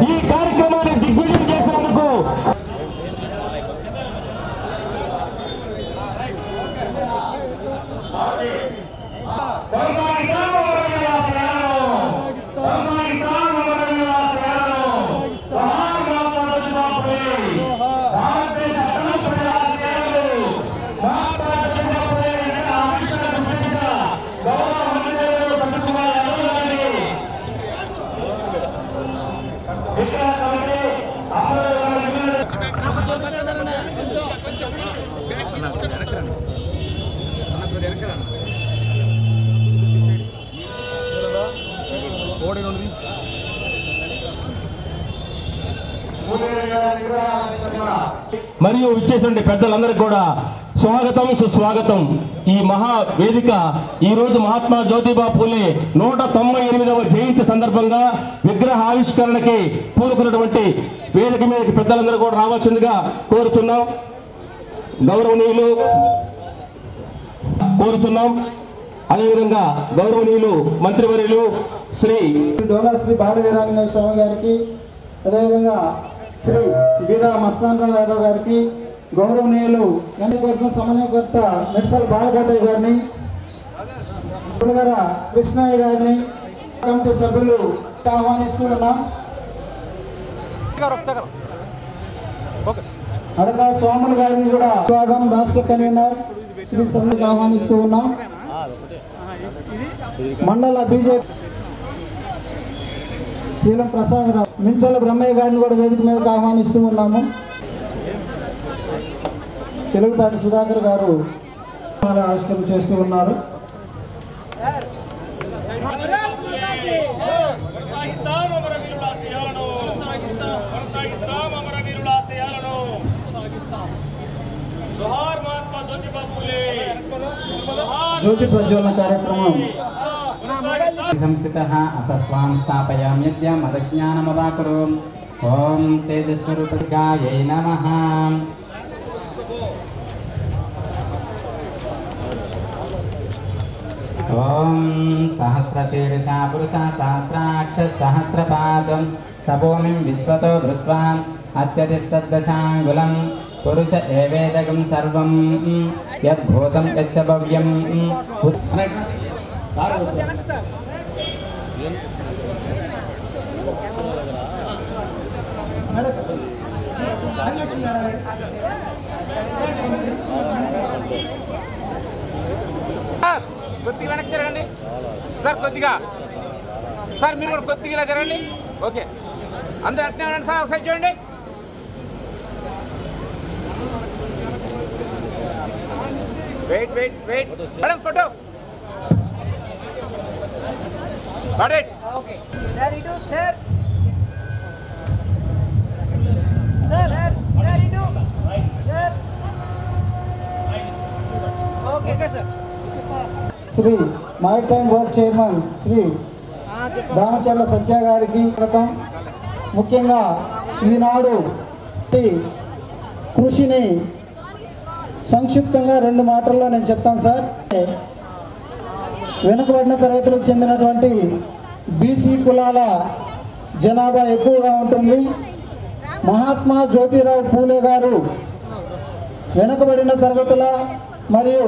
ఈ కార్యక్రమాన్ని దిగ్విజయం చేసినందుకు మరియు ఇచ్చేటువంటి పెద్దలందరికీ కూడా స్వాగతం సుస్వాగతం. ఈ మహా వేదిక ఈ రోజు మహాత్మా జ్యోతిబా పూలే 198వ జయంతి సందర్భంగా విగ్రహ ఆవిష్కరణకి పూనుకున్నటువంటి వేదిక మీదకి పెద్దలందరూ కూడా రావాల్సిందిగా కోరుచున్నాం. గౌరవనీయులు కోరుచున్నాం. అదేవిధంగా గౌరవనీయులు మంత్రివర్యులు శ్రీ డోలాశ్రీ బాలవీరాంజనేయ స్వామి గారికి, అదేవిధంగా శ్రీ బీదా మస్తానరావు యాదవ్ గారికి, గౌరవనీయులు ఎన్నికవర్గం సమన్వయకర్త మెడ్సల్ బాలకోటయ్య గారిని, పులగర కృష్ణయ్య గారిని, కమిటీ సభ్యులు ఆహ్వానిస్తున్నాం. అడక స్వాములు గారిని కూడా విభాగం రాష్ట్ర కన్వీనర్ శ్రీ సందకి ఆహ్వానిస్తూ ఉన్నాం. మండల బీజేపీ శీలం ప్రసాద్ రావు, మించల బ్రహ్మయ్య గారిని కూడా వేదిక మీదకి ఆహ్వానిస్తూ ఉన్నాము. తెలుగుపాటి సుధాకర్ గారు ఆవిష్కరణ చేస్తూ ఉన్నారు. జ్యోతి ప్రజ్వలన కార్యక్రమం సంస్థితః అతస్వాం స్థాపయామి యద్య మదజ్ఞానమవాకరు. ఓం తేజస్వరూపగాయై నమః. ఓం సహస్రశీర్షా పురుష సహస్రాక్ష సహస్రపాదం సభూమిం విశ్వతో భృత్వా అత్యతిష్టదశాంగులం పురుష ఏవేదకం సర్వం యద్భూతం యచ్చ భవ్యం. కొద్దిగా వెనక్కి జరగండి సార్, కొద్దిగా సార్ మీరు కూడా కొద్దిగా ఇలా జరగండి. ఓకే, అందరూ అట్నే ఉండండి సార్, ఒకసారి చూడండి. Wait wait wait madam, photo got Okay. Ready to sir. Sir. Ready to. Sir. Okay, sir. Shri maritime board chairman Shri Damacharla Satya గారికి స్వాగతం. ముఖ్యంగా ఈనాడు కృషిని సంక్షిప్తంగా 2 మాటల్లో నేను చెప్తాను సార్. వెనుకబడిన తరగతులకు చెందినటువంటి బీసీ కులాల జనాభా ఎక్కువగా ఉంటుంది. మహాత్మా జ్యోతిరావు పూలే గారు వెనుకబడిన తరగతుల మరియు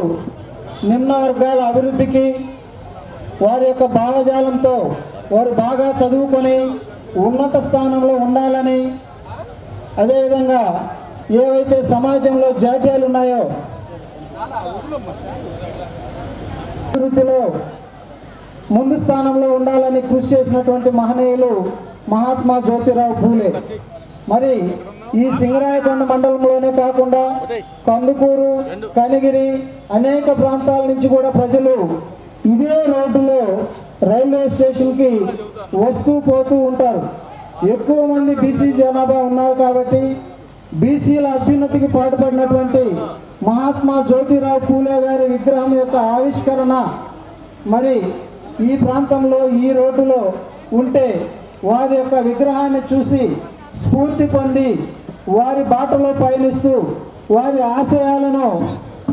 నిమ్న వర్గాల అభివృద్ధికి వారి యొక్క భావజాలంతో వారు బాగా చదువుకొని ఉన్నత స్థానంలో ఉండాలని, అదేవిధంగా ఏవైతే సమాజంలో జాడ్యాలు ఉన్నాయో అభివృద్ధిలో ముందు స్థానంలో ఉండాలని కృషి చేసినటువంటి మహనీయులు మహాత్మా జ్యోతిరావు పూలే. మరి ఈ సింగరాయకొండ మండలంలోనే కాకుండా కందుకూరు, కనిగిరి అనేక ప్రాంతాల నుంచి కూడా ప్రజలు ఇదే రోడ్డులో రైల్వే స్టేషన్కి వస్తూ పోతూ ఉంటారు. ఎక్కువ మంది బీసీ జనాభా ఉన్నారు కాబట్టి బీసీల అభ్యున్నతికి పాటుపడినటువంటి మహాత్మా జ్యోతిరావు పూలే గారి విగ్రహం యొక్క ఆవిష్కరణ మరి ఈ ప్రాంతంలో ఈ రోడ్డులో ఉంటే వారి యొక్క విగ్రహాన్ని చూసి స్ఫూర్తి పొంది వారి బాటలో పయనిస్తూ వారి ఆశయాలను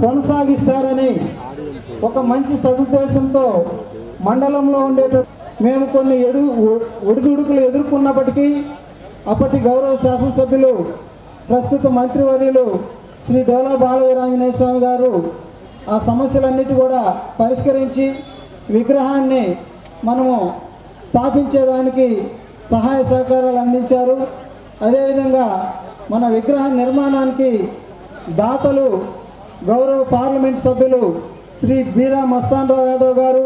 కొనసాగిస్తారని ఒక మంచి సదుద్దేశంతో మండలంలో ఉండేట మేము కొన్ని ఒడిదుడుకులు ఎదుర్కొన్నప్పటికీ అప్పటి గౌరవ శాసనసభ్యులు ప్రస్తుత మంత్రివర్యులు శ్రీ డోలా బాలవీరాంజనేయ స్వామి గారు ఆ సమస్యలన్నిటి కూడా పరిష్కరించి విగ్రహాన్ని మనము స్థాపించేదానికి సహాయ సహకారాలు అందించారు. అదేవిధంగా మన విగ్రహ నిర్మాణానికి దాతలు గౌరవ పార్లమెంట్ సభ్యులు శ్రీ బీదా మస్తాన్రావు యాదవ్ గారు,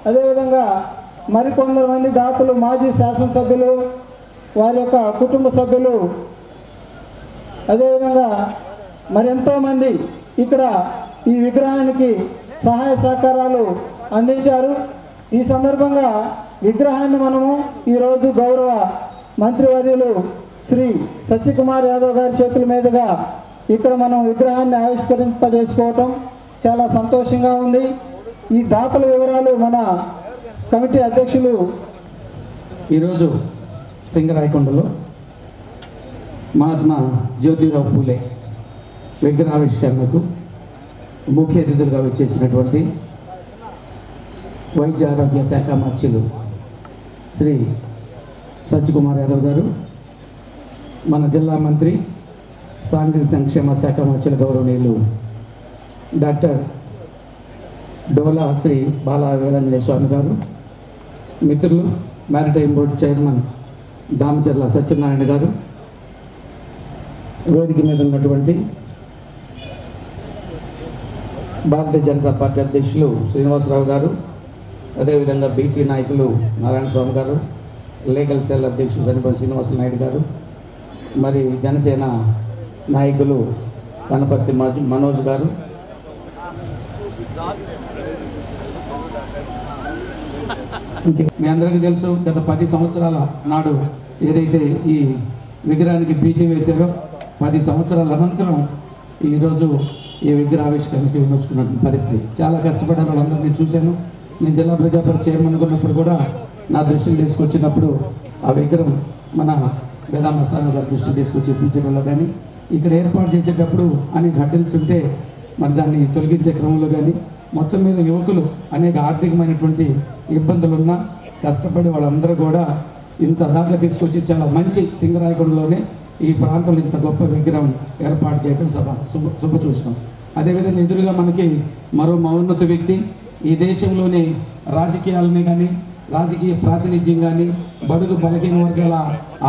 అదేవిధంగా మరికొందరు మంది దాతలు మాజీ శాసనసభ్యులు, వారి యొక్క కుటుంబ సభ్యులు, అదేవిధంగా మరెంతోమంది ఇక్కడ ఈ విగ్రహానికి సహాయ సహకారాలు అందించారు. ఈ సందర్భంగా విగ్రహాన్ని మనము ఈరోజు గౌరవ మంత్రివర్యులు శ్రీ సత్యకుమార్ యాదవ్ గారి చేతుల మీదుగా ఇక్కడ మనం విగ్రహాన్ని ఆవిష్కరింపజేసుకోవటం చాలా సంతోషంగా ఉంది. ఈ దాతల వివరాలు మన కమిటీ అధ్యక్షులు ఈరోజు సింగరాయకొండలో మహాత్మా జ్యోతిరావు పూలే విగ్రహావిష్కరణకు ముఖ్య అతిథులుగా వచ్చేసినటువంటి వైద్య ఆరోగ్య శాఖ మంత్రులు శ్రీ సత్యకుమార్ యాదవ్ గారు, మన జిల్లా మంత్రి సాంఘిక సంక్షేమ శాఖ మంత్రులు గౌరవనీయులు డాక్టర్ డోలా శ్రీ బాలా వీరాంజనేయ స్వామి గారు, మిత్రులు maritime board chairman Damacharla Satyanarayana గారు, వేదిక మీద ఉన్నటువంటి భారతీయ జనతా పార్టీ అధ్యక్షులు శ్రీనివాసరావు గారు, అదేవిధంగా బీసీ నాయకులు నారాయణ స్వామి గారు, లీగల్ సెల్ అధ్యక్షులు సనిపల్లి శ్రీనివాస నాయుడు గారు, మరి జనసేన నాయకులు కనపర్తి మనోజ్ గారు, మీ అందరికీ తెలుసు గత 10 సంవత్సరాల నాడు ఏదైతే ఈ విగ్రహానికి బీజీ వేశారో 10 సంవత్సరాల అనంతరం ఈరోజు ఈ విగ్రహావిష్కరణకి విమర్చుకున్న పరిస్థితి. చాలా కష్టపడ్డారు, వాళ్ళందరినీ చూశాను. నేను జిల్లా ప్రజాపరిషత్ చైర్మన్ ఉన్నప్పుడు కూడా నా దృష్టికి తీసుకొచ్చినప్పుడు ఆ విగ్రహం మన వేదామస్థానం గారి దృష్టికి తీసుకొచ్చి చూపించడంలో కానీ ఇక్కడ ఏర్పాటు చేసేటప్పుడు అనేక హడ్డల్స్ ఉంటే మరి దాన్ని తొలగించే క్రమంలో కానీ మొత్తం మీద యువకులు అనేక ఆర్థికమైనటువంటి ఇబ్బందులున్నా కష్టపడి వాళ్ళందరూ కూడా ఇంత దాకా తీసుకొచ్చి చాలా మంచి సింగరాయకొండలోనే ఈ ప్రాంతంలో ఇంత గొప్ప విగ్రహం ఏర్పాటు చేయడం శుభ చూసినాం. అదేవిధంగా ఎదురుగా మనకి మరో మౌన్నత వ్యక్తి ఈ దేశంలోని రాజకీయాలని కానీ రాజకీయ ప్రాతినిధ్యం కానీ బడుగు బలహీన వర్గాల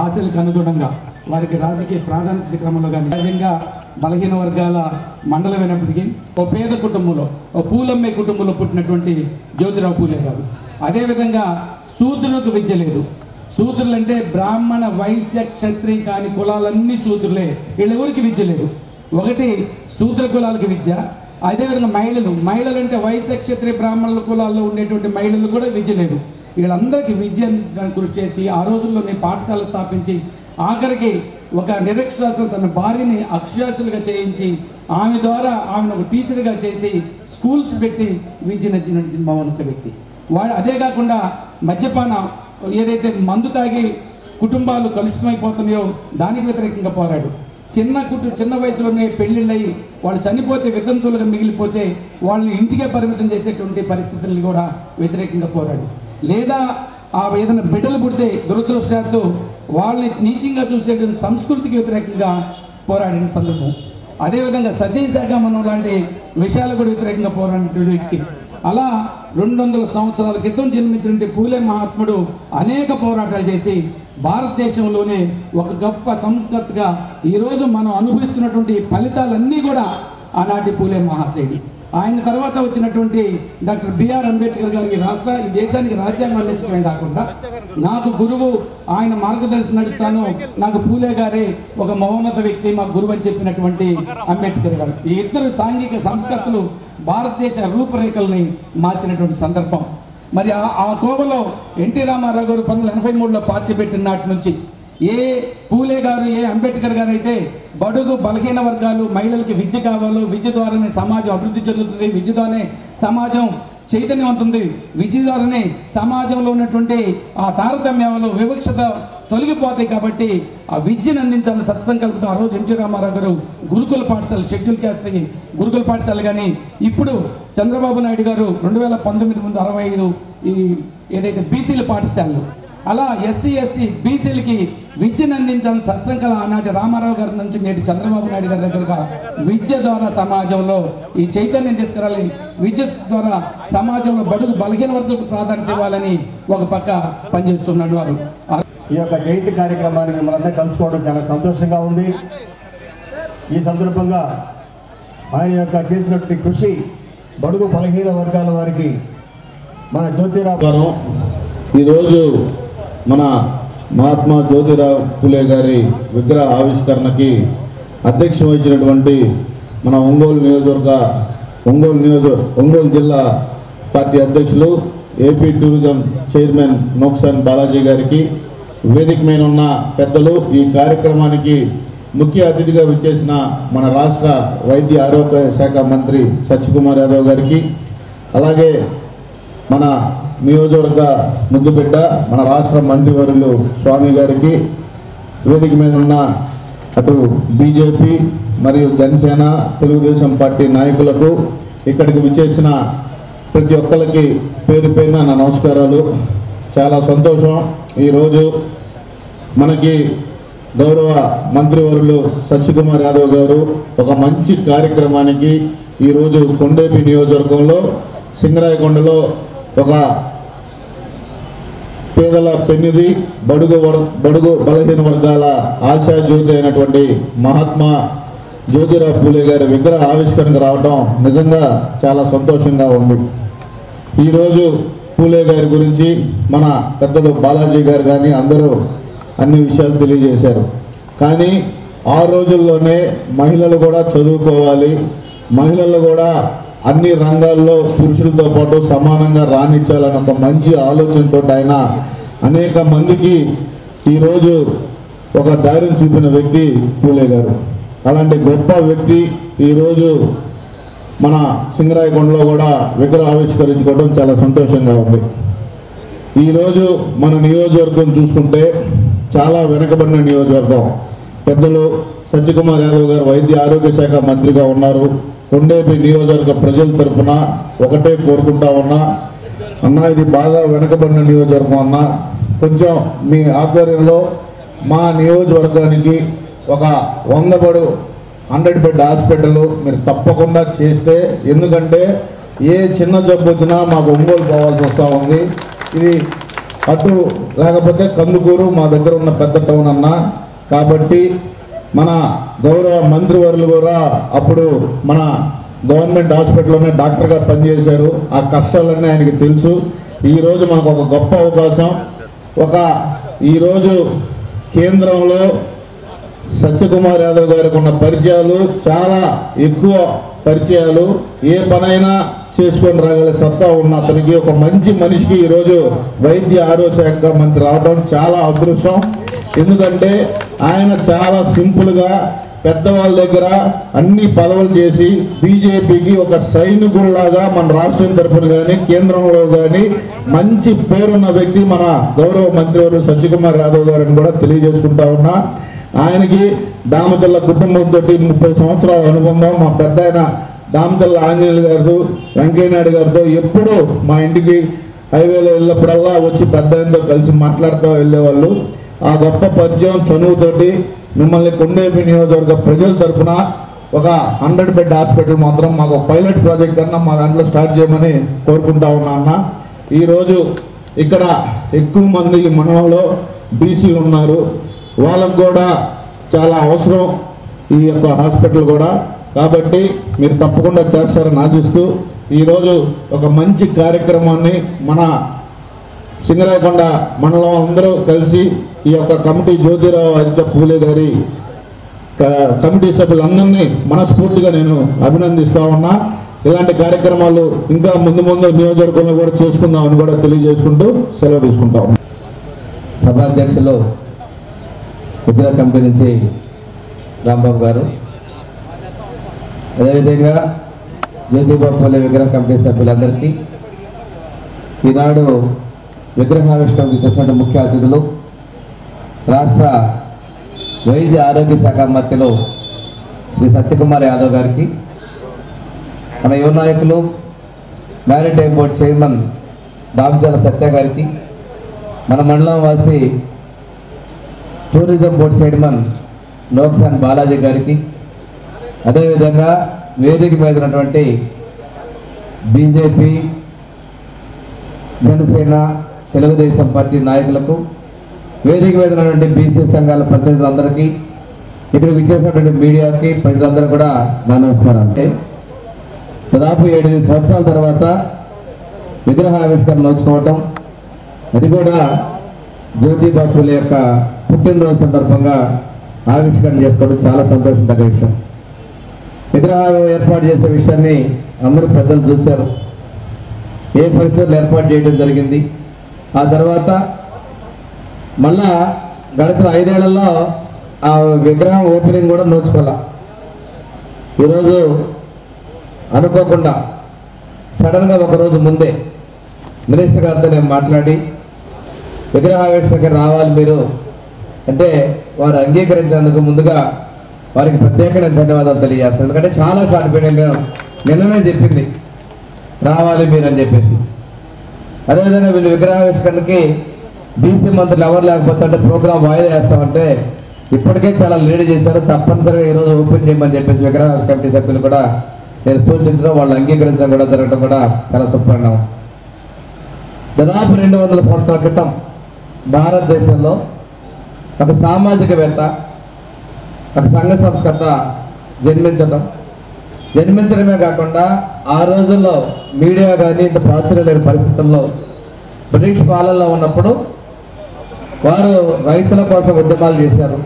ఆశలకు అనుగుణంగా వారికి రాజకీయ ప్రాధాన్యత క్రమంలో కానీ సహజంగా బలహీన వర్గాల మండలం అయినప్పటికీ ఓ పేద కుటుంబంలో ఓ పూలమ్మే కుటుంబంలో పుట్టినటువంటి జ్యోతిరావు పూలే గారు. అదేవిధంగా శూద్రులకు విద్య లేదు. శూద్రులు అంటే బ్రాహ్మణ వైశ్య క్షత్రియ కాని కులాలన్నీ శూద్రులే, వీళ్ళెవరికి విద్య లేదు. ఒకటి శూద్ర కులాలకి విద్య, అదేవిధంగా మహిళలు అంటే వైశ్య క్షత్రియ బ్రాహ్మణుల కులాల్లో ఉండేటువంటి మహిళలు కూడా విద్య లేదు. వీళ్ళందరికీ విద్య అందించడానికి కృషి చేసి ఆ రోజుల్లోనే పాఠశాల స్థాపించి ఆఖరికి ఒక నిరక్షరాస్యులు తన భార్యని అక్షరాస్యులుగా చేయించి ఆమె ద్వారా ఆమెను ఒక టీచర్గా చేసి స్కూల్స్ పెట్టి విద్యను మౌనిక వ్యక్తి వాడు. అదే కాకుండా మద్యపానం ఏదైతే మందు తాగి కుటుంబాలు కలుషితమైపోతున్నాయో దానికి వ్యతిరేకంగా పోరాడు. చిన్న వయసులోనే పెళ్ళిళ్ళయి వాళ్ళు చనిపోతే వితంతులుగా మిగిలిపోతే వాళ్ళని ఇంటికే పరిమితం చేసేటువంటి పరిస్థితులను కూడా వ్యతిరేకంగా పోరాడు. లేదా ఆ ఏదైనా బిడ్డలు పుడితే దురదృష్టంతో వాళ్ళని నీచంగా చూసేటువంటి సంస్కృతికి వ్యతిరేకంగా పోరాడిన సందర్భం. అదేవిధంగా సతీష్ దాగమనం లాంటి విషయాలు కూడా వ్యతిరేకంగా పోరాడిన వ్యక్తి. అలా 200 సంవత్సరాల క్రితం జన్మించినటువంటి పూలే మహాత్ముడు అనేక పోరాటాలు చేసి భారతదేశంలోనే ఒక గొప్ప సంస్కృతిగా ఈరోజు మనం అనుభవిస్తున్నటువంటి ఫలితాలన్నీ కూడా ఆనాటి పూలే మహాశయుడు. ఆయన తర్వాత వచ్చినటువంటి డాక్టర్ బిఆర్ అంబేద్కర్ గారు ఈ దేశానికి రాజ్యాంగం అందించడమే కాకుండా నాకు గురువు, ఆయన మార్గదర్శనం నడుస్తాను, నాకు పూలే గారే ఒక మహోన్నత వ్యక్తి, మా గురువు అని చెప్పినటువంటి అంబేద్కర్ గారు. ఈ ఇద్దరు సాంఘిక సంస్కర్తలు భారతదేశ రూపురేఖల్ని మార్చినటువంటి సందర్భం. మరి ఆ కోవలో ఎన్టీ రామారావు గారు 1983లో పార్టీ పెట్టిన నాటి నుంచి ఏ పూలే గారు, ఏ అంబేద్కర్ గారు అయితే బడుగు బలహీన వర్గాలు మహిళలకి విద్య కావాలో, విద్య ద్వారానే సమాజం అభివృద్ధి చెందుతుంది, విద్య ద్వారానే సమాజం చైతన్యవంతుంది, విద్య ద్వారానే సమాజంలో ఉన్నటువంటి ఆ తారతమ్యాలు వివక్షత తొలగిపోతాయి. కాబట్టి ఆ విద్యను అందించాలని సత్సంకల్పంతో ఆ రోజు ఎన్టీ రామారావు గారు గురుకుల పాఠశాల, షెడ్యూల్ క్యాస్ట్ గురుకుల పాఠశాల కానీ, ఇప్పుడు చంద్రబాబు నాయుడు గారు 2019 ముందు 65 ఈ ఏదైతే బీసీల పాఠశాలలు, అలా ఎస్సీ ఎస్టీ బీసీలకి విద్యను అందించాలని సత్సంకల్పం ఆనాటి రామారావు గారి నుంచి నేటి చంద్రబాబు నాయుడు గారి దగ్గరగా విద్య ద్వారా సమాజంలో ఈ చైతన్యం తీసుకురాలి, విద్య ద్వారా సమాజంలో బడుగు బలహీన వర్గాలకు ప్రాధాన్యత ఇవ్వాలని ఒక పక్క పనిచేస్తున్నాడు వారు. ఈ యొక్క జయంతి కార్యక్రమాన్ని మనంతా కలుసుకోవడం చాలా సంతోషంగా ఉంది. ఈ సందర్భంగా ఆయన యొక్క చేసినటువంటి కృషి బడుగు బలహీన వర్గాల వారికి మన జ్యోతిరావు గారు ఈరోజు మన మహాత్మా జ్యోతిరావు పూలే గారి విగ్రహ ఆవిష్కరణకి అధ్యక్ష వహించినటువంటి మన ఒంగోలు జిల్లా పార్టీ అధ్యక్షులు ఏపీ టూరిజం చైర్మన్ నోక్సాన్ బాలాజీ గారికి, వేదిక మీద ఉన్న పెద్దలు, ఈ కార్యక్రమానికి ముఖ్య అతిథిగా విచ్చేసిన మన రాష్ట్ర వైద్య ఆరోగ్య శాఖ మంత్రి సత్యకుమార్ యాదవ్ గారికి, అలాగే మన నియోజకవర్గ ముద్దుబిడ్డ మన రాష్ట్ర మంత్రివర్యులు స్వామి గారికి, వేదిక మీద ఉన్న అటు బీజేపీ మరియు జనసేన తెలుగుదేశం పార్టీ నాయకులకు, ఇక్కడికి విచ్చేసిన ప్రతి ఒక్కరికి పేరు పేరున నా నమస్కారాలు. చాలా సంతోషం. ఈరోజు మనకి గౌరవ మంత్రివర్యులు సత్యకుమార్ యాదవ్ గారు ఒక మంచి కార్యక్రమానికి ఈరోజు కొండేపి నియోజకవర్గంలో సింగరాయకొండలో ఒక పేదల పెన్నిది, బడుగు బలహీన వర్గాల ఆశాజ్యోతి అయినటువంటి మహాత్మా జ్యోతిరావు పూలే గారి విగ్రహ ఆవిష్కరణకు రావడం నిజంగా చాలా సంతోషంగా ఉంది. ఈరోజు పూలే గారి గురించి మన పెద్దలు బాలాజీ గారు కానీ అందరూ అన్ని విషయాలు తెలియజేశారు. కానీ ఆ రోజుల్లోనే మహిళలు కూడా చదువుకోవాలి, మహిళలు కూడా అన్ని రంగాల్లో పురుషులతో పాటు సమానంగా రాణించాలన్న ఒక మంచి ఆలోచనతో ఆయన అనేక మందికి ఈరోజు ఒక ధైర్యం చూపిన వ్యక్తి పూలే గారు. అలాంటి గొప్ప వ్యక్తి ఈరోజు మన సింగరాయకొండలో కూడా విగ్రహ ఆవిష్కరించుకోవడం చాలా సంతోషంగా ఉంది. ఈరోజు మన నియోజకవర్గం చూసుకుంటే చాలా వెనకబడిన నియోజకవర్గం. పెద్దలు సత్యకుమార్ యాదవ్ గారు వైద్య ఆరోగ్య శాఖ మంత్రిగా ఉన్నారు. కొండేపి నియోజకవర్గ ప్రజల తరఫున ఒకటే కోరుకుంటా ఉన్నా, అన్న ఇది బాగా వెనకబడిన నియోజకవర్గం అన్న, కొంచెం మీ ఆధ్వర్యంలో మా నియోజకవర్గానికి ఒక 100 బెడ్ హాస్పిటల్ మీరు తప్పకుండా చేస్తే, ఎందుకంటే ఏ చిన్న జబ్బు వచ్చినా మాకు ఒంగోలు పోవాల్సి వస్తూ ఉంది. ఇది అటు లేకపోతే కందుకూరు మా దగ్గర ఉన్న పెద్ద టౌన్ అన్న. కాబట్టి మన గౌరవ మంత్రివర్యులు కూడా అప్పుడు మన గవర్నమెంట్ హాస్పిటల్లోనే డాక్టర్గా పనిచేశారు. ఆ కష్టాలన్నీ ఆయనకి తెలుసు. ఈరోజు మనకు ఒక గొప్ప అవకాశం. ఈరోజు కేంద్రంలో సత్యకుమార్ యాదవ్ గారికి ఉన్న పరిచయాలు చాలా ఎక్కువ పరిచయాలు. ఏ పనైనా చేసుకొని రాగల సత్తా ఉన్న అతనికి, ఒక మంచి మనిషికి ఈరోజు వైద్య ఆరోగ్య శాఖ మంత్రి రావడం చాలా అదృష్టం. ఎందుకంటే ఆయన చాలా సింపుల్గా పెద్దవాళ్ళ దగ్గర అన్ని పదవులు చేసి బీజేపీకి ఒక సైనికుడిలాగా మన రాష్ట్రం తరఫున కానీ కేంద్రంలో కానీ మంచి పేరున్న వ్యక్తి మన గౌరవ మంత్రివర్యులు సత్యకుమార్ యాదవ్ గారిని కూడా తెలియజేసుకుంటా ఉన్నా. ఆయనకి దామచల్ల కుటుంబంతో 30 సంవత్సరాల అనుబంధం. మా పెద్ద ఆయన దామచల్ల ఆంజనేయులు గారు, వెంకయ్య నాయుడు గారితో ఎప్పుడూ మా ఇంటికి హైవేలో వెళ్ళినప్పుడల్లా వచ్చి పెద్ద ఆయనతో కలిసి మాట్లాడుతూ వెళ్ళేవాళ్ళు. ఆ గొప్ప పరిచయం చనువుతోటి మిమ్మల్ని కొండేపి నియోజకవర్గ ప్రజల తరఫున ఒక 100 బెడ్ హాస్పిటల్ మాత్రం మాకు పైలట్ ప్రాజెక్ట్ అన్నా మా దాంట్లో స్టార్ట్ చేయమని కోరుకుంటా ఉన్నా అన్న. ఈరోజు ఇక్కడ ఎక్కువ మంది మనలో బీసీ ఉన్నారు. వాళ్ళకు కూడా చాలా అవసరం ఈ యొక్క హాస్పిటల్ కూడా. కాబట్టి మీరు తప్పకుండా చేస్తారని ఆశిస్తూ ఈరోజు ఒక మంచి కార్యక్రమాన్ని మన సింగరాయకొండ మండలం అందరూ కలిసి ఈ యొక్క కమిటీ జ్యోతిరావు ఆదిత్య పూలే గారి కమిటీ సభ్యులందరినీ మనస్ఫూర్తిగా నేను అభినందిస్తా ఉన్నా. ఇలాంటి కార్యక్రమాలు ఇంకా ముందు నియోజకవర్గంలో కూడా చేసుకుందామని కూడా తెలియజేసుకుంటూ సెలవు తీసుకుంటా ఉన్నాం. సభాధ్యక్షులు విద్యా కమిటీ నుంచి రాంబాబు గారు, అదేవిధంగా జ్యోతిబా పూలే విగ్రహ కమిటీ సభ్యులందరికీ, ఈనాడు విగ్రహావిష్కరణకు చేసినటువంటి ముఖ్య అతిథులు రాష్ట్ర వైద్య ఆరోగ్య శాఖ మంత్రులు శ్రీ సత్యకుమార్ యాదవ్ గారికి, మన యువ నాయకులు మ్యారిటైమ్ బోర్డు చైర్మన్ దామచల్ల సత్య గారికి, మన మండలం వాసి టూరిజం బోర్డు చైర్మన్ నోక్సాన్ బాలాజీ గారికి, అదేవిధంగా వేదిక మీద ఉన్నటువంటి బీజేపీ, జనసేన, తెలుగుదేశం పార్టీ నాయకులకు, వేదిక మీద ఉన్నటువంటి బీసీ సంఘాల ప్రతినిధులందరికీ, ఇక్కడికి విచ్చేసినటువంటి మీడియాకి, ప్రజలందరూ కూడా నా నమస్కారం. దాదాపు 7 సంవత్సరాల తర్వాత విగ్రహ ఆవిష్కరణ నోచుకోవటం, అది కూడా జ్యోతిబా పూలే యొక్క పుట్టినరోజు సందర్భంగా ఆవిష్కరణ చేసుకోవడం చాలా సంతోషం తగ్గ విషయం. విగ్రహాలు ఏర్పాటు చేసే విషయాన్ని అందరూ పెద్దలు చూశారు. ఏ పరిస్థితుల్లో ఏర్పాటు చేయడం జరిగింది. ఆ తర్వాత మళ్ళా గడిచిన 5 ఏళ్లలో ఆ విగ్రహం ఓపెనింగ్ కూడా నోచుకోవాల. ఈరోజు అనుకోకుండా సడన్గా ఒకరోజు ముందే మినిస్టర్ గారితో నేను మాట్లాడి విగ్రహావిష్కరణకి రావాలి మీరు అంటే, వారు అంగీకరించేందుకు ముందుగా వారికి ప్రత్యేకమైన ధన్యవాదాలు తెలియజేస్తాను. ఎందుకంటే చాలా షార్ట్ పీరియడ్ నిన్ననే చెప్పింది రావాలి మీరు అని చెప్పేసి. అదేవిధంగా వీళ్ళు విగ్రహావిష్కరణకి బీసీ మంత్రులు ఎవరు లేకపోతే అంటే ప్రోగ్రాం వాయిదా వేస్తామంటే ఇప్పటికే చాలా లీడ్ చేశారు. తప్పనిసరిగా ఈరోజు ఓపెన్ చేయమని చెప్పేసి విగ్రహ కమిటీ సభ్యులు కూడా నేను సూచించడం, వాళ్ళు అంగీకరించడం కూడా జరగడం కూడా చాలా సుపరిణామం. దాదాపు 200 సంవత్సరాల క్రితం భారతదేశంలో ఒక సామాజికవేత్త, ఒక సంఘ సంస్కర్త జన్మించడమే కాకుండా ఆ రోజుల్లో మీడియా కానీ ఇంత ప్రాచుర్యం లేని పరిస్థితుల్లో బ్రిటిష్ పాలనలో ఉన్నప్పుడు వారు రైతుల కోసం ఉద్యమాలు చేశారు,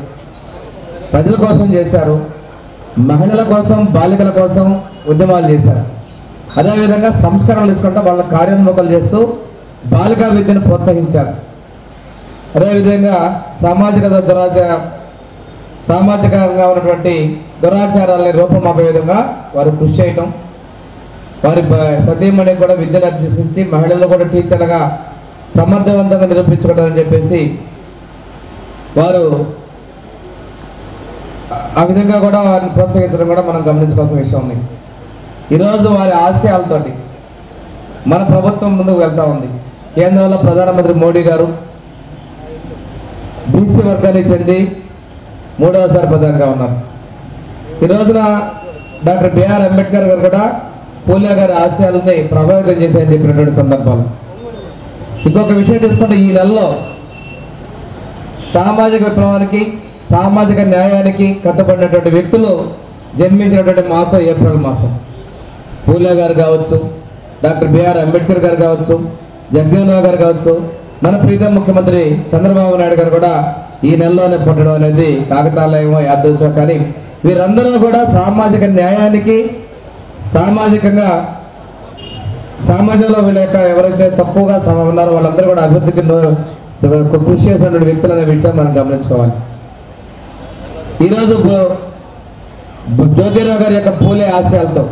ప్రజల కోసం చేశారు, మహిళల కోసం, బాలికల కోసం ఉద్యమాలు చేశారు. అదేవిధంగా సంస్కరణలు తీసుకుంటూ వాళ్ళ కార్యోన్ముఖాలు చేస్తూ బాలికా విద్యను ప్రోత్సహించారు. అదేవిధంగా సామాజికంగా ఉన్నటువంటి దురాచారాలని రూపమాపే విధంగా వారు కృషి చేయటం, వారి సతీమణి కూడా విద్యను అభ్యసించి మహిళలు కూడా టీచర్లుగా సమర్థవంతంగా నిరూపించుకోవడం అని చెప్పేసి వారు ఆ విధంగా కూడా వారిని ప్రోత్సహించడం కూడా మనం గమనించుకోవాల్సిన విషయం ఉంది. ఈరోజు వారి ఆశయాలతోటి మన ప్రభుత్వం ముందుకు వెళ్తూ ఉంది. కేంద్రంలో ప్రధానమంత్రి మోడీ గారు బీసీ వర్గానికి చెంది 3వసారి ప్రధానిగా ఉన్నారు. ఈ రోజున డాక్టర్ బిఆర్ అంబేద్కర్ గారు కూడా పూలే గారి ఆశయాలని ప్రభావితం చేశాయని చెప్పినటువంటి సందర్భాలు. ఇంకొక విషయం తీసుకుంటే ఈ నెలలో సామాజిక విప్లవానికి సామాజిక న్యాయానికి కట్టుబడినటువంటి వ్యక్తులు జన్మించినటువంటి మాసం ఏప్రిల్ మాసం. పూలే గారు కావచ్చు, డాక్టర్ బిఆర్ అంబేద్కర్ గారు కావచ్చు, జగజీవన్ గారు కావచ్చు, మన ప్రీతం ముఖ్యమంత్రి చంద్రబాబు నాయుడు గారు కూడా ఈ నెలలోనే పుట్టడం అనేది కాకతాళీయమో యాదృచ్ఛికమో, కానీ వీరందరూ కూడా సామాజిక న్యాయానికి సామాజికంగా సమాజంలో వీళ్ళ యొక్క ఎవరైతే తక్కువగా ఉన్నారో వాళ్ళందరూ కూడా అభివృద్ధికి కృషి చేసినటువంటి వ్యక్తులు అనే విషయం మనం గమనించుకోవాలి. ఈరోజు జ్యోతిరావు గారి యొక్క పూలే ఆశయాలతో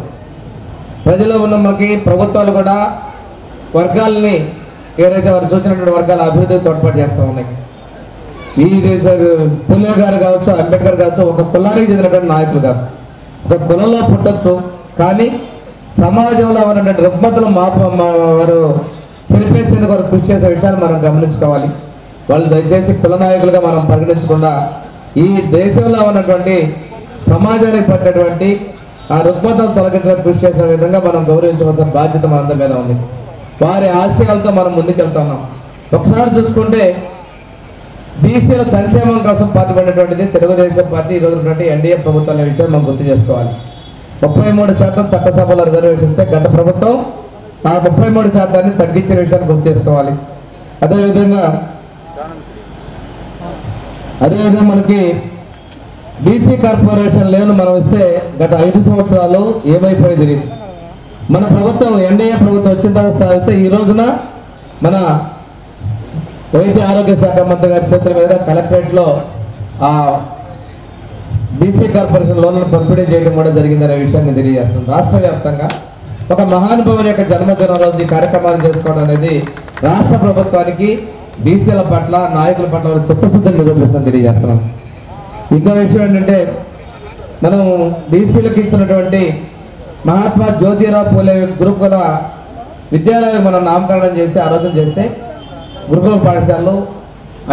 ప్రజల్లో ఉన్న మనకి ప్రభుత్వాలు కూడా వర్గాలని ఏదైతే వారు చూసినటువంటి వర్గాల అభివృద్ధికి తోడ్పాటు చేస్తూ ఉన్నాయి. ఈ పూలే గారు కావచ్చు, అంబేద్కర్ కావచ్చు, ఒక కులానికి చెందినటువంటి నాయకులు కాదు. ఒక కులంలో పుట్టొచ్చు, కానీ సమాజంలో ఉన్నటువంటి రుగ్మతలు వారు చెరిపేసేందుకు వారు కృషి చేసే విషయాన్ని మనం గమనించుకోవాలి. వాళ్ళు దయచేసి కుల నాయకులుగా మనం పరిగణించకుండా ఈ దేశంలో ఉన్నటువంటి సమాజానికి పట్టినటువంటి ఆ రుగ్మతను తొలగించడానికి కృషి చేసిన విధంగా మనం గౌరవించవలసిన బాధ్యత మనందరి మీద ఉంది. వారి ఆశయాలతో మనం ముందుకెళ్తున్నాం. ఒకసారి చూసుకుంటే బీసీల సంక్షేమం కోసం పాటుపడినటువంటిది తెలుగుదేశం పార్టీ ఈరోజు ఉన్నటువంటి ఎన్డీఏ ప్రభుత్వం అనే విషయం మనం గుర్తు చేసుకోవాలి. 33% చట్టసభలో రిజర్వేషన్ ఇస్తే గత ప్రభుత్వం ఆ 33% తగ్గించిన విషయాన్ని గుర్తు చేసుకోవాలి. అదేవిధంగా మనకి బీసీ కార్పొరేషన్ లేవని మనం ఇస్తే గత 5 సంవత్సరాలు ఏమైపోయి జరిగింది. మన ప్రభుత్వం ఎన్డీఏ ప్రభుత్వం వచ్చిన తర్వాత ఈ రోజున మన వైద్య ఆరోగ్య శాఖ మంత్రి గారి చేతుల మీద కలెక్టరేట్లో ఆ బీసీ కార్పొరేషన్ లోన్లను పంపిణీ చేయడం కూడా జరిగిందనే విషయాన్ని తెలియజేస్తుంది. రాష్ట్ర వ్యాప్తంగా ఒక మహానుభావుని యొక్క జన్మదిన రోజు ఈ కార్యక్రమాలు చేసుకోవడం అనేది రాష్ట్ర ప్రభుత్వానికి బీసీల పట్ల నాయకుల పట్ల చిత్తశుద్ధిని నిరూపిస్తుందని తెలియజేస్తున్నాం. ఇంకో విషయం ఏంటంటే మనం బీసీలకు ఇచ్చినటువంటి మహాత్మా జ్యోతిరావు పూలే గురుకుల విద్యాలయం మనం నామకరణం చేసి ఆలోచన చేస్తే గురుకుల పాఠశాలలో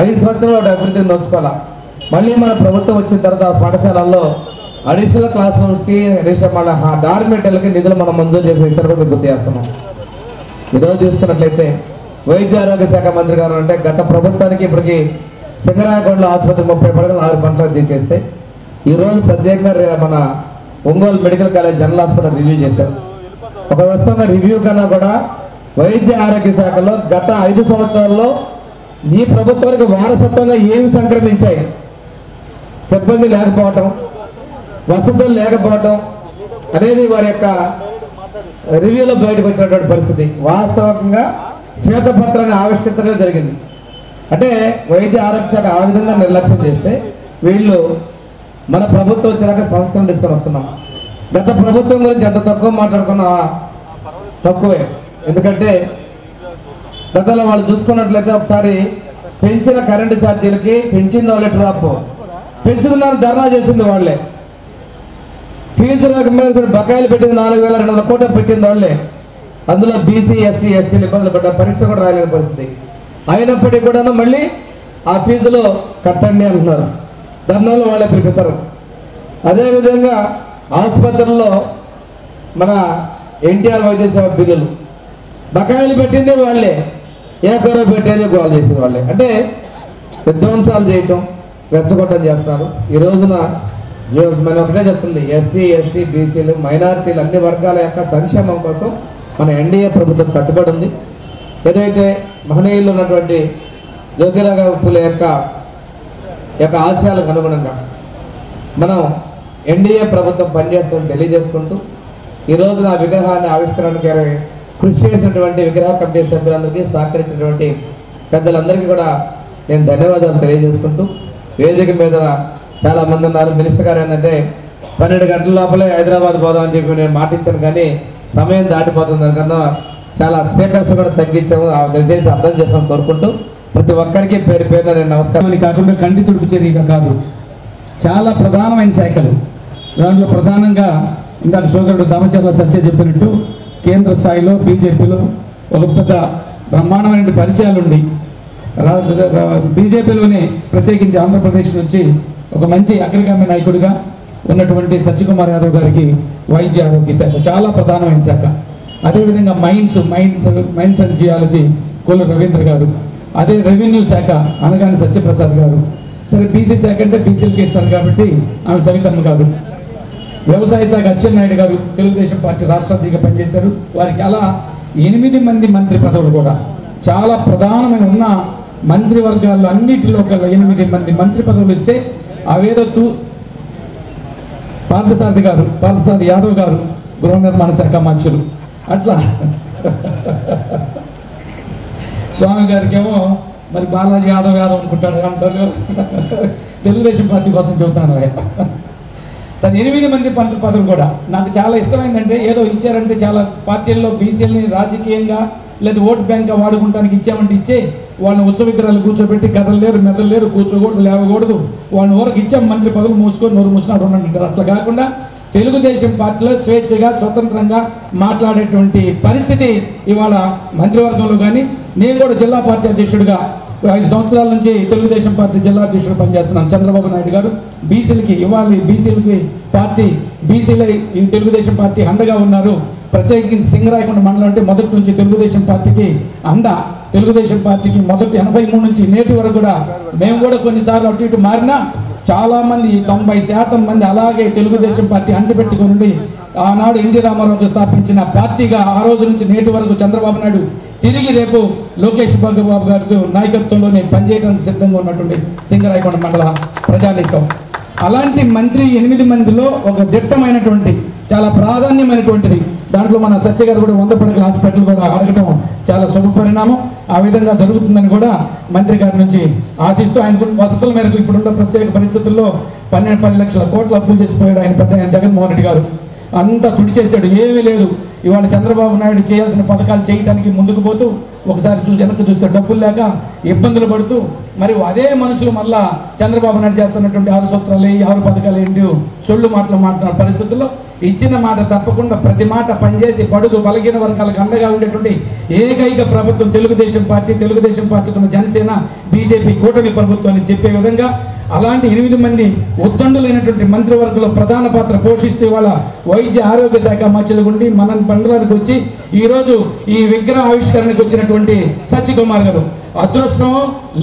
5 సంవత్సరాలు అభివృద్ధిని నోచుకోవాలి. మళ్ళీ మన ప్రభుత్వం వచ్చిన తర్వాత పాఠశాలల్లో అడిషనల్ క్లాస్ రూమ్స్కి మళ్ళీ డార్మెటర్లకి నిధులు మనం మంజూరు చేసే విషయాలు కూడా గుర్తు చేస్తున్నాం. ఈరోజు చూసుకున్నట్లయితే వైద్య ఆరోగ్య శాఖ మంత్రి గారు అంటే గత ప్రభుత్వానికి ఇప్పటికి సింగరాయకొండలో ఆసుపత్రి 30 పడకలు 6 పంటలు దిక్కేస్తే ఈరోజు ప్రత్యేకంగా మన Ongole medical college general hospital review చేశారు. ఒక వస్తున్న రివ్యూ కన్నా కూడా వైద్య ఆరోగ్య శాఖలో గత 5 సంవత్సరాల్లో ఈ ప్రభుత్వానికి వారసత్వంగా ఏమి సంక్రమించాయి, సిబ్బంది లేకపోవటం, వసతులు లేకపోవటం అనేది వారి యొక్క రివ్యూలో బయటకు వచ్చినటువంటి పరిస్థితి. వాస్తవంగా శ్వేతపత్రాన్ని ఆవిష్కరించడం జరిగింది. అంటే వైద్య ఆరోగ్య శాఖ ఆ విధంగా నిర్లక్ష్యం చేస్తే వీళ్ళు మన ప్రభుత్వం వచ్చాక సంస్కరణ తీసుకొని వస్తున్నాం. గత ప్రభుత్వం గురించి ఎంత తక్కువ మాట్లాడుకున్నా తక్కువే. ఎందుకంటే గతంలో వాళ్ళు చూసుకున్నట్లయితే ఒకసారి పెంచిన కరెంటు ఛార్జీలకి పెంచింది వాళ్ళే డ్రాప్ పెంచుతున్నారు, ధర్నా చేసింది వాళ్ళే. ఫీజులకు బకాయిలు పెట్టింది 4,200 కోట్లు పెట్టింది వాళ్ళే. అందులో బీసీ ఎస్సీ ఎస్టీలు ఇబ్బందులు పడ్డ పరీక్ష కూడా రాలేని పరిస్థితి. అయినప్పటికీ కూడా మళ్ళీ ఆ ఫీజులో కట్టండి అంటున్నారు, ధర్నాలు వాళ్ళే పిలిపిస్తారు. అదేవిధంగా ఆసుపత్రుల్లో మన ఎన్టీఆర్ వైద్య సేవ బిల్లులు బకాయిలు పెట్టింది వాళ్ళే, ఏకరో పెట్టేది గోల్ చేసింది వాళ్ళే. అంటే విధ్వంసాలు చేయటం, రెచ్చగొట్టం చేస్తున్నారు. ఈ రోజున మనం ఒకటే చెప్తుంది, ఎస్సీ ఎస్టీ బీసీలు మైనారిటీలు అన్ని వర్గాల యొక్క సంక్షేమం కోసం మన ఎన్డీఏ ప్రభుత్వం కట్టుబడి ఉంది. ఏదైతే మహనీయులు ఉన్నటువంటి జ్యోతిరావు పూలే యొక్క ఆశయాలకు అనుగుణంగా మనం ఎన్డీఏ ప్రభుత్వం పనిచేస్తుందని తెలియజేసుకుంటూ ఈ రోజున విగ్రహాన్ని ఆవిష్కరణకి కృషి చేసినటువంటి విగ్రహ కమిటీ సభ్యులందరికీ సహకరించినటువంటి పెద్దలందరికీ కూడా నేను ధన్యవాదాలు తెలియజేసుకుంటూ, వేదిక మీద చాలామంది ఉన్నారు. మినిస్టర్ గారు ఏంటంటే 12 గంటల లోపలే హైదరాబాద్ పోదామని చెప్పి నేను మాట ఇచ్చాను, కానీ సమయం దాటిపోతుంది. దానికన్నా చాలా స్పీకర్స్ కూడా తగ్గించాము. దయచేసి అర్థం చేసుకోవాలని కోరుకుంటూ ప్రతి ఒక్కరికి పేరు పేరున నేను నమస్కారం. కాకుండా కంటి తుడుపు చర్యగా కాదు, చాలా ప్రధానమైన శాఖలు. దాంట్లో ప్రధానంగా ఇందాక సోదరుడు దామచర్ల సత్య చెప్పినట్టు కేంద్ర స్థాయిలో బీజేపీలో ఒక పెద్ద బ్రహ్మాండమైన పరిచయాలు ఉండి బీజేపీలోనే ప్రత్యేకించి ఆంధ్రప్రదేశ్ నుంచి ఒక మంచి అగ్రగామి నాయకుడిగా ఉన్నటువంటి సత్యకుమార్ యాదవ్ గారికి వైద్య ఆరోగ్య శాఖ చాలా ప్రధానమైన శాఖ. అదేవిధంగా mines and geology Kollu Ravindra గారు, అదే రెవెన్యూ శాఖ అనగాని సత్యప్రసాద్ గారు. సరే బీసీ శాఖ అంటే బీసీలకి ఇస్తారు కాబట్టి ఆమె సవితమ్మ గారు. వ్యవసాయ శాఖ అచ్చెన్నాయుడు గారు తెలుగుదేశం పార్టీ రాష్ట్ర అధ్యక్షుడిగా పనిచేశారు. వారికి అలా 8 మంది మంత్రి పదవులు కూడా చాలా ప్రధానమైన ఉన్న మంత్రివర్గాల్లో అన్నిటిలో ఒక 8 మంది మంత్రి పదవులు ఇస్తే అవేదో పార్థసారథి యాదవ్ గారు గృహ నిర్మాణ శాఖ మంత్రులు. అట్లా స్వామి గారికి ఏమో మరి బాలాజీ యాదవ్ అనుకుంటాడు అంటారు. తెలుగుదేశం పార్టీ కోసం చెబుతాను. సరే 8 మంది మంత్రి పదవులు కూడా నాకు చాలా ఇష్టమైందంటే ఏదో ఇచ్చారంటే చాలా పార్టీల్లో బీసీలని రాజకీయంగా లేదా ఓటు బ్యాంక్గా వాడుకుంటానికి ఇచ్చామంటే ఇచ్చే వాళ్ళని ఉత్సవ విగ్రహాలు కూర్చోబెట్టి కదలలేరు మెదలలేరు కూర్చోకూడదు లేవకూడదు వాళ్ళని ఊరకు ఇచ్చాం మంత్రి పదవులు మూసుకొని నోరు మూసుకొని ఉండంటారు. అట్లా కాకుండా తెలుగుదేశం పార్టీలో స్వేచ్ఛగా స్వతంత్రంగా మాట్లాడేటువంటి పరిస్థితి ఇవాళ మంత్రివర్గంలో. కానీ నేను కూడా జిల్లా పార్టీ అధ్యక్షుడిగా 5 సంవత్సరాల నుంచి తెలుగుదేశం పార్టీ జిల్లా అధ్యక్షుడు పనిచేస్తున్నాను. చంద్రబాబు నాయుడు గారు బీసీలకి ఇవ్వాలి, బీసీలకి పార్టీ బీసీలే ఈ తెలుగుదేశం పార్టీ అండగా ఉన్నారు. ప్రత్యేకించి సింగరాయకొండ మండలం అంటే మొదటి నుంచి తెలుగుదేశం పార్టీకి అండ. తెలుగుదేశం పార్టీకి మొదటి 83 నుంచి నేటి వరకు కూడా మేము కూడా కొన్నిసార్లు అటు ఇటు మారినా చాలామంది 90% మంది అలాగే తెలుగుదేశం పార్టీ అంటిపెట్టుకుని ఆనాడు ఎన్టీ రామారావు స్థాపించిన పార్టీగా ఆ రోజు నుంచి నేటి వరకు చంద్రబాబు నాయుడు తిరిగి రేపు లోకేష్ బాబు గారి నాయకత్వంలో నేను పనిచేయడానికి సిద్ధంగా ఉన్నటువంటి సింగరాయకొండ మండల ప్రజానీకం. అలాంటి మంత్రి 8 మందిలో ఒక దిట్టమైనటువంటి చాలా ప్రాధాన్యమైనటువంటిది. దాంట్లో మన సత్య గారు కూడా 100 పడకల హాస్పిటల్ కూడా అడగటం చాలా శుభ పరిణామం. ఆ విధంగా జరుగుతుందని కూడా మంత్రి గారి నుంచి ఆశిస్తూ ఆయన వసతుల మేరకు ఇప్పుడున్న ప్రత్యేక పరిస్థితుల్లో 12 లక్షల కోట్ల అప్పులు చేసిపోయాడు ఆయన జగన్మోహన్ రెడ్డి గారు. అంతా తుడిచేశాడు, ఏమీ లేదు. ఇవాళ చంద్రబాబు నాయుడు చేయాల్సిన పథకాలు చేయడానికి ముందుకు పోతూ ఒకసారి వెనక్కి చూస్తే డబ్బులు లేక ఇబ్బందులు పడుతూ మరి అదే మనుషులు మళ్ళా చంద్రబాబు నాయుడు చేస్తున్నటువంటి 6 సూత్రాలు 6 పథకాలు ఏంటి సొల్లు మాటలు మాట్లాడిన పరిస్థితుల్లో ఇచ్చిన మాట తప్పకుండా ప్రతి మాట పనిచేసి బడుగు బలహీన వర్గాలకు అండగా ఉండేటువంటి ఏకైక ప్రభుత్వం తెలుగుదేశం పార్టీతో జనసేన బీజేపీ కూటమి ప్రభుత్వం అని చెప్పే విధంగా అలాంటి 8 మంది ఉద్దండులైనటువంటి మంత్రివర్గంలో ప్రధాన పాత్ర పోషిస్తూ ఇవాళ వైద్య ఆరోగ్య శాఖ మంత్రులు ఉండి మన మండలానికి వచ్చి ఈరోజు ఈ విగ్రహ ఆవిష్కరణకు వచ్చినటువంటి సత్యకుమార్ గారు అదృష్టం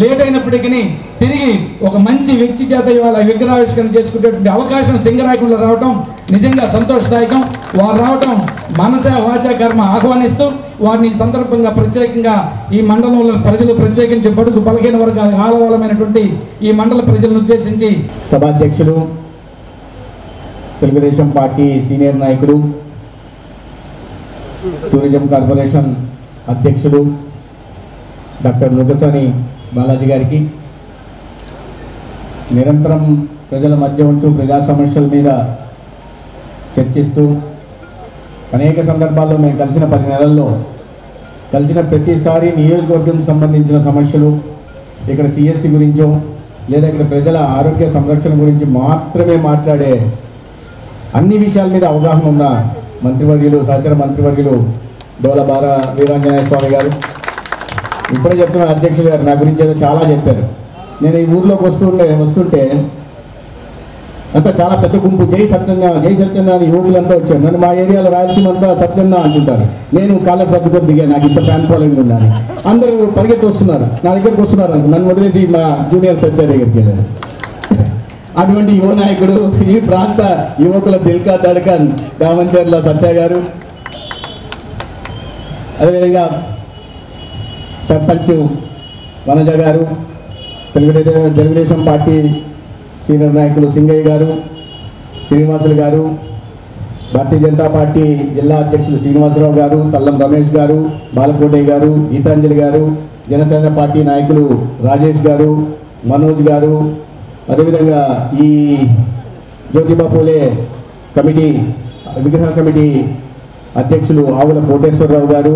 లేట్ అయినప్పటికీ తిరిగి ఒక మంచి వ్యక్తి చేత ఇవాళ విగ్రహావిష్కరణ చేసుకునేటువంటి అవకాశం సింగరాయకొండలో రావటం నిజంగా సంతోషదాయకం. వారు రావటం మనస వాచ కర్మ ఆహ్వానిస్తూ వారిని ఈ సందర్భంగా ప్రత్యేకంగా ఈ మండలంలో ప్రజలు ప్రత్యేకించి బడుగు బలహీన వర్గాల ఆలవాలమైనటువంటి ఈ మండల ప్రజలను ఉద్దేశించి సభాధ్యక్షులు తెలుగుదేశం పార్టీ సీనియర్ నాయకుడు టూరిజం కార్పొరేషన్ అధ్యక్షుడు డాక్టర్ నుగసాని బాలాజీ గారికి నిరంతరం ప్రజల మధ్య ఉంటూ ప్రజా సమస్యల మీద చర్చిస్తూ అనేక సందర్భాల్లో మేము కలిసిన 10 నెలల్లో కలిసిన ప్రతిసారి నియోజకవర్గం సంబంధించిన సమస్యలు ఇక్కడ సిఎస్సి గురించో లేదా ఇక్కడ ప్రజల ఆరోగ్య సంరక్షణ గురించి మాత్రమే మాట్లాడే అన్ని విషయాల మీద అవగాహన ఉన్న మంత్రివర్యులు సహచర మంత్రివర్యులు డోలబార వీరాంజనేయ స్వామి గారు ఇప్పుడే చెప్తున్న అధ్యక్షులు గారు నా గురించి ఏదో చాలా చెప్పారు. నేను ఈ ఊర్లోకి వస్తుంటే అంతా చాలా పెద్ద గుంపు జై సత్యనారాయణ అని యువకులంతా వచ్చారు. నన్ను మా ఏరియాలో రాయలసీమ అంతా సత్యనారాయణ అంటుంటారు. నేను కాలర్ సర్దుకొని దిగా నాకు ఇంత ఫ్యాన్ ఫాలోయింగ్ ఉండాలి. అందరూ పరిగెత్తి వస్తున్నారు, నా దగ్గరకు వస్తున్నారు. నన్ను వదిలేసి మా జూనియర్ సత్య దగ్గరికి వెళ్ళారు. అటువంటి యువ నాయకుడు ఈ ప్రాంత యువకుల దిల్కా దడకన్ దామంచేర్ల సత్య గారు, అదేవిధంగా సర్పంచ్ వనజ గారు, తెలుగుదేశం పార్టీ సీనియర్ నాయకులు సింగయ్య గారు, శ్రీనివాసులు గారు, భారతీయ జనతా పార్టీ జిల్లా అధ్యక్షులు శ్రీనివాసరావు గారు, తల్లం రమేష్ గారు, బాలకోటయ్య గారు, గీతాంజలి గారు, జనసేన పార్టీ నాయకులు రాజేష్ గారు, మనోజ్ గారు, అదేవిధంగా ఈ జ్యోతిబా పూలే కమిటీ విగ్రహ కమిటీ అధ్యక్షులు ఆవుల కోటేశ్వరరావు గారు,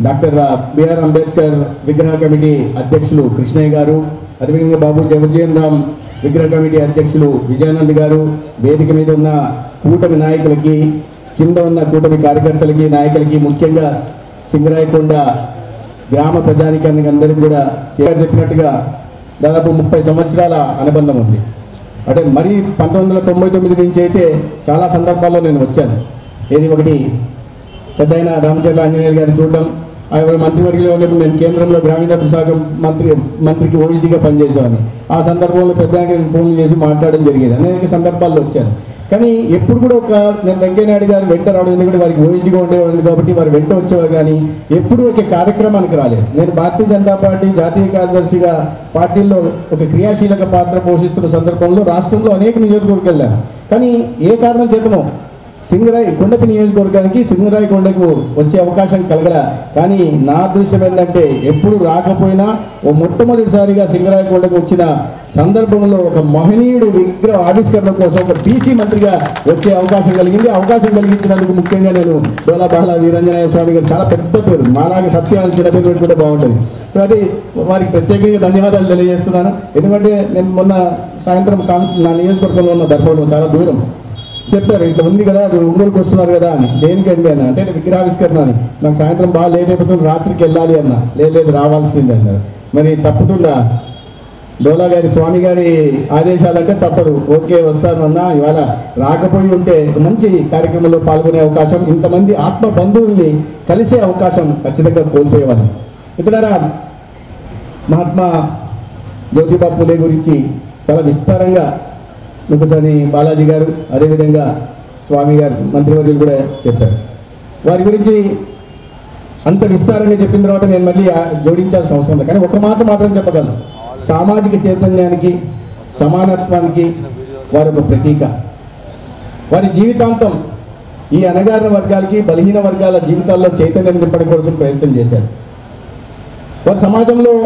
డాక్టర్ బిఆర్ అంబేద్కర్ విగ్రహ కమిటీ అధ్యక్షులు కృష్ణయ్య గారు, అదేవిధంగా బాబు జగజీవన్ రామ్ విగ్రహ కమిటీ అధ్యక్షులు విజయానంద్ గారు, వేదిక మీద ఉన్న కూటమి నాయకులకి, కింద ఉన్న కూటమి కార్యకర్తలకి నాయకులకి, ముఖ్యంగా సింగరాయకొండ గ్రామ ప్రజానికానికి అందరికీ కూడా చెప్పినట్టుగా దాదాపు 30 సంవత్సరాల అనుబంధం ఉంది. అంటే మరి 1999 నుంచి అయితే చాలా సందర్భాల్లో నేను వచ్చాను. ఏది ఒకటి పెద్దయిన రామచంద్ర ఆంజనేయులు గారిని చూడడం, ఆయన మంత్రివర్గంలో ఉన్నప్పుడు నేను కేంద్రంలో గ్రామీణాభివృద్ధి శాఖ మంత్రికి ఓఎస్డీగా పనిచేసేవాడిని. ఆ సందర్భంలో పెద్దగా నేను ఫోన్లు చేసి మాట్లాడడం జరిగేది. అనేక సందర్భాల్లో వచ్చాను. కానీ ఎప్పుడు కూడా నేను వెంకయ్యనాయుడు గారు వెంట రావడం, ఎందుకంటే వారికి ఓఎస్డీగా ఉండేవాడిని కాబట్టి వారు వెంట వచ్చేవారు. కానీ ఎప్పుడు ఒక కార్యక్రమానికి రాలేదు. నేను భారతీయ జనతా పార్టీ జాతీయ కార్యదర్శిగా పార్టీల్లో ఒక క్రియాశీలక పాత్ర పోషిస్తున్న సందర్భంలో రాష్ట్రంలో అనేక నియోజకవర్గాలు వెళ్ళాను. కానీ ఏ కారణం చేతనో సింగరాయి కొండపి నియోజకవర్గానికి సింగరాయి కొండకు వచ్చే అవకాశం కలగల. కానీ నా అదృష్టం ఏంటంటే ఎప్పుడు రాకపోయినా మొట్టమొదటిసారిగా సింగరాయి కొండకు వచ్చిన సందర్భంలో ఒక మహనీయుడు విగ్రహ ఆవిష్కరణ కోసం ఒక బీసీ మంత్రిగా వచ్చే అవకాశం కలిగింది. అవకాశం కలిగించినందుకు ముఖ్యంగా నేను డోలా బాలా వీరంజనేయ స్వామి గారు, చాలా పెద్ద పేరు, మాలాగా సత్యాన్ని చిన్న పేరు పెట్టుకుంటే బాగుంటుంది. కాబట్టి వారికి ప్రత్యేకంగా ధన్యవాదాలు తెలియజేస్తున్నాను. ఎందుకంటే నేను మొన్న సాయంత్రం నా నియోజకవర్గంలో ఉన్న ధర్మవరం చాలా దూరం చెప్పారు, ఇట్లా ఉంది కదా, అది ఒంగోలుకి వస్తున్నారు కదా అని. దేనికండి అన్న అంటే విగ్రహావిష్కరణ అని. నాకు సాయంత్రం బాగా లేట్ అయిపోతుంది, రాత్రికి వెళ్ళాలి అన్న. లేదు రావాల్సింది అన్నారు. మరి తప్పుతుందా? డోలా గారి స్వామి గారి ఆదేశాలంటే తప్పదు. ఓకే వస్తాను అన్న. ఇవాళ రాకపోయి ఉంటే మంచి కార్యక్రమంలో పాల్గొనే అవకాశం, ఇంతమంది ఆత్మ బంధువుల్ని కలిసే అవకాశం ఖచ్చితంగా కోల్పోయేవాళ్ళు. మిత్రులారా, మహాత్మా జ్యోతిబా పూలే గురించి చాలా విస్తారంగా ముఖసాని బాలాజీ గారు, అదేవిధంగా స్వామి గారు మంత్రివర్యులు కూడా చెప్పారు. వారి గురించి అంత విస్తారంగా చెప్పిన తర్వాత నేను మళ్ళీ జోడించాల్సిన అవసరం లేదు. కానీ ఒక మాట మాత్రం చెప్పగలను, సామాజిక చైతన్యానికి, సమానత్వానికి వారు ఒక ప్రతీక. వారి జీవితాంతం ఈ అణగారిన వర్గాలకి, బలహీన వర్గాల జీవితాల్లో చైతన్యం నింపడం కోసం ప్రయత్నం చేశారు. వారు సమాజంలో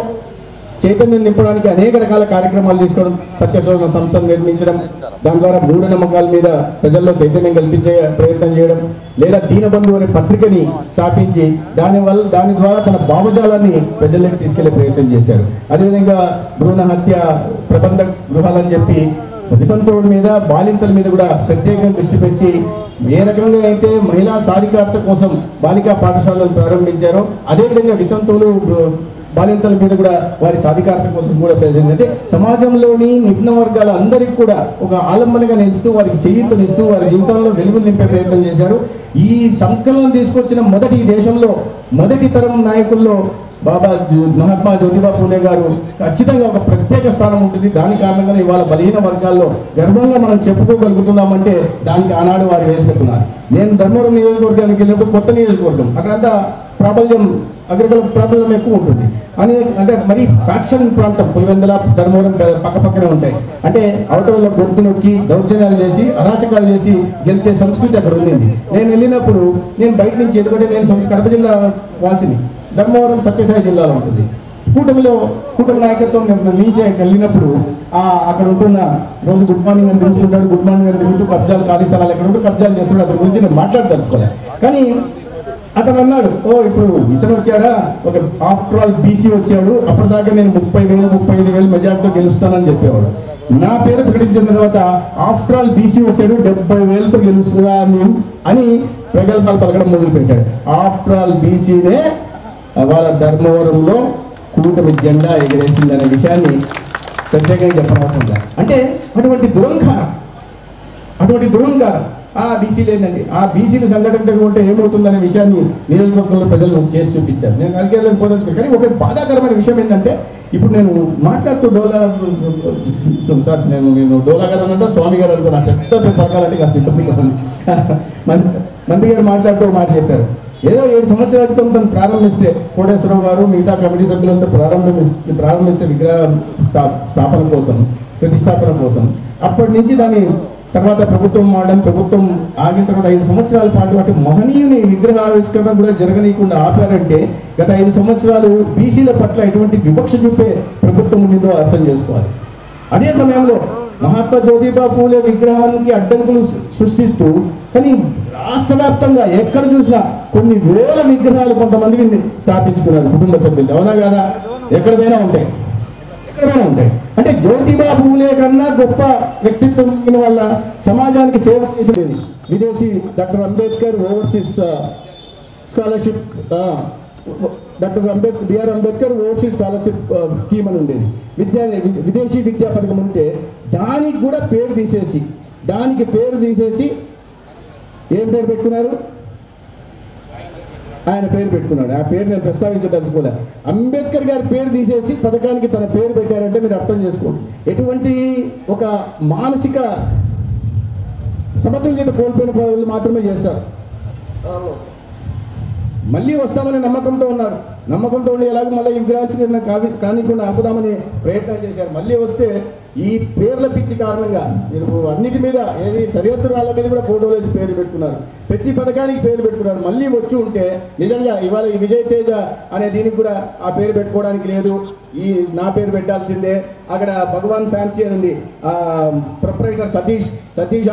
చైతన్యం నింపడానికి అనేక రకాల కార్యక్రమాలు తీసుకోవడం, సత్యశోధన సంస్థను నిర్మించడం, దాని ద్వారా మూఢనమ్మకాల మీద ప్రజల్లో చైతన్యం కల్పించే ప్రయత్నం చేయడం, లేదా దీనబంధు అనే పత్రికని స్థాపించి దాని ద్వారా తన భావజాలాన్ని ప్రజల్లోకి తీసుకెళ్లే ప్రయత్నం చేశారు. అదేవిధంగా భ్రూణ హత్య ప్రబంధ గృహాలని చెప్పి వితంతువుల మీద, బాలింతల మీద కూడా ప్రత్యేకంగా దృష్టి పెట్టి ఏ రకంగా అయితే మహిళా సాధికారత కోసం బాలికా పాఠశాలను ప్రారంభించారో, అదేవిధంగా వితంతువులు బాలింతల మీద కూడా వారి సాధికారత కోసం కూడా ప్రయత్నం. అంటే సమాజంలోని నిమ్న వర్గాల అందరికీ కూడా ఒక ఆలంబనగా నిలుస్తూ, వారికి చేయూతనిస్తూ, వారి జీవితంలో వెలుగులు నింపే ప్రయత్నం చేశారు. ఈ సంస్కరణను తీసుకొచ్చిన ఈ దేశంలో మొదటి తరం నాయకుల్లో మహాత్మా జ్యోతిబా పూలే గారు ఖచ్చితంగా ఒక ప్రత్యేక స్థానం ఉంటుంది. దాని కారణంగానే ఇవాళ బలహీన వర్గాల్లో గర్వంగా మనం చెప్పుకోగలుగుతున్నామంటే దానికి ఆనాడు వారు వేసుకుంటున్నారు. నేను ధర్మవరం నియోజకవర్గానికి వెళ్ళినప్పుడు కొత్త నియోజకవర్గం, అక్కడంతా ప్రాబల్యం, అగ్రికల్చర్ ప్రాబల్యం ఎక్కువ ఉంటుంది. అంటే మరి ఫ్యాక్షన్ ప్రాంతం, పులివెందుల, ధర్మవరం పక్కపక్కనే ఉంటాయి. అంటే అవతల గొంతు నొక్కి దౌర్జన్యాలు చేసి, అరాచకాలు చేసి గెలిచే సంస్కృతి అక్కడ ఉంది. నేను వెళ్ళినప్పుడు నేను బయట నుంచి, ఎందుకంటే నేను కడప జిల్లా వాసిని, ధర్మవరం సత్యసాయి జిల్లాలో ఉంటుంది. కూటమి నాయకత్వం నుంచి వెళ్ళినప్పుడు అక్కడ ఉంటున్న రోజు గుడ్ మార్నింగ్ అని తిరుగుతుంటాడు, గుడ్ మార్నింగ్ అని తిరుగుతూ కబ్జాలు, ఖాళీ స్థలాలు ఎక్కడ ఉంటూ కబ్జాలు చేస్తున్నాడు. అతని గురించి నేను మాట్లాడదలుచుకోలేదు. కానీ అతను అన్నాడు, ఇప్పుడు ఇతను వచ్చాడా, ఒక ఆఫ్టర్ ఆల్ బీసీ వచ్చాడు, అప్పటిదాకా నేను 30,000 35,000 మెజార్టీతో గెలుస్తానని చెప్పేవాడు. నా పేరు ప్రకటించిన తర్వాత ఆఫ్టర్ ఆల్ బీసీ వచ్చాడు, 70,000తో గెలుస్తాను అని ప్రగల్భాలు పలకడం మొదలుపెట్టాడు. ఆఫ్టర్ ఆల్ బీసీనే వాళ్ళ ధర్మవరంలో కూటమి జెండా ఎగరేసిందనే విషయాన్ని ప్రత్యేకంగా చెప్పనవసరం లేదు. అంటే అటువంటి దురంకారం బీసీలు ఏంటండి, బీసీలు సంఘటన ఉంటే ఏమవుతుందనే విషయాన్ని నియోజకవర్గంలో ప్రజలు చేసి చూపించారు. నేను కలిగేళ్ళని పోదలుచుకో. కానీ ఒక బాధాకరమైన విషయం ఏంటంటే, ఇప్పుడు నేను మాట్లాడుతూ నేను డోలా గారు అనంటే స్వామి గారు అనుకున్నా, పెద్ద పలకాలంటే కాస్త ఇబ్బంది కదా. మంత్రి గారు మాట్లాడుతూ మాట చెప్పారు, ఏదో 7 సంవత్సరాల క్రితం తను ప్రారంభిస్తే, కోటేశ్వరరావు గారు మిగతా కమిటీ సభ్యులంతా ప్రారంభిస్తే విగ్రహ స్థాపన కోసం, ప్రతిష్టాపన కోసం, అప్పటి నుంచి దాని తర్వాత ప్రభుత్వం ఆగిన తర్వాత 5 సంవత్సరాల పాటు అటు మహనీయుని విగ్రహావిష్కరణ కూడా జరగనీయకుండా ఆపారంటే గత 5 సంవత్సరాలు బీసీల పట్ల ఎటువంటి వివక్ష చూపే ప్రభుత్వం ఉండిందో అర్థం చేసుకోవాలి. అదే సమయంలో మహాత్మా జ్యోతిబా పూలే విగ్రహానికి అడ్డంకులు సృష్టిస్తూ, కానీ రాష్ట్ర వ్యాప్తంగా ఎక్కడ చూసినా కొన్ని వేల విగ్రహాలు కొంతమంది స్థాపించుకున్నారు కుటుంబ సభ్యులు. అవునా కాదా? ఎక్కడైనా ఉంటాయి. అంటే జ్యోతిబా పూలే కన్నా గొప్ప వ్యక్తిత్వం వల్ల సమాజానికి సేవ చేసేది విదేశీ doctor Ambedkar overseas scholarship, B R Ambedkar overseas scholarship scheme అని ఉండేది. విదేశీ విద్యా పథకం ఉంటే దానికి కూడా పేరు తీసేసి ఏం పేరు పెట్టుకున్నారు? ఆయన పేరు పెట్టుకున్నాడు. ఆ పేరు నేను ప్రస్తావించదలుచుకోలే. అంబేద్కర్ గారి పేరు తీసేసి పథకానికి తన పేరు పెట్టారంటే మీరు అర్థం చేసుకోండి ఎటువంటి ఒక మానసిక సమతుల్యత కోల్పోయిన ప్రజలు మాత్రమే చేస్తారు. మళ్ళీ వస్తామని నమ్మకంతో ఉన్నారు. నమ్మకంతో ఉండి ఎలాగో మళ్ళీ విగ్రహావిష్కరణ కానికుండా ఆపుదామని ప్రయత్నం చేశారు. మళ్ళీ వస్తే ఈ పేర్ల పిచ్చి కారణంగా మీరు అన్నిటి మీద ఏది సరిహద్దు రాళ్ళ మీద కూడా ఫోటోలు వేసి పేరు పెట్టుకున్నారు. ప్రతి పథకానికి పేరు పెట్టుకున్నారు. మళ్ళీ వచ్చి ఉంటే నిజంగా ఇవాళ ఈ విజయ్ తేజ అనే దీనికి కూడా ఆ పేరు పెట్టుకోవడానికి లేదు, ఈ నా పేరు పెట్టాల్సిందే. అక్కడ భగవాన్ ఫ్యాన్సీ అని ఉంది, ప్రొపరేటర్ సతీష్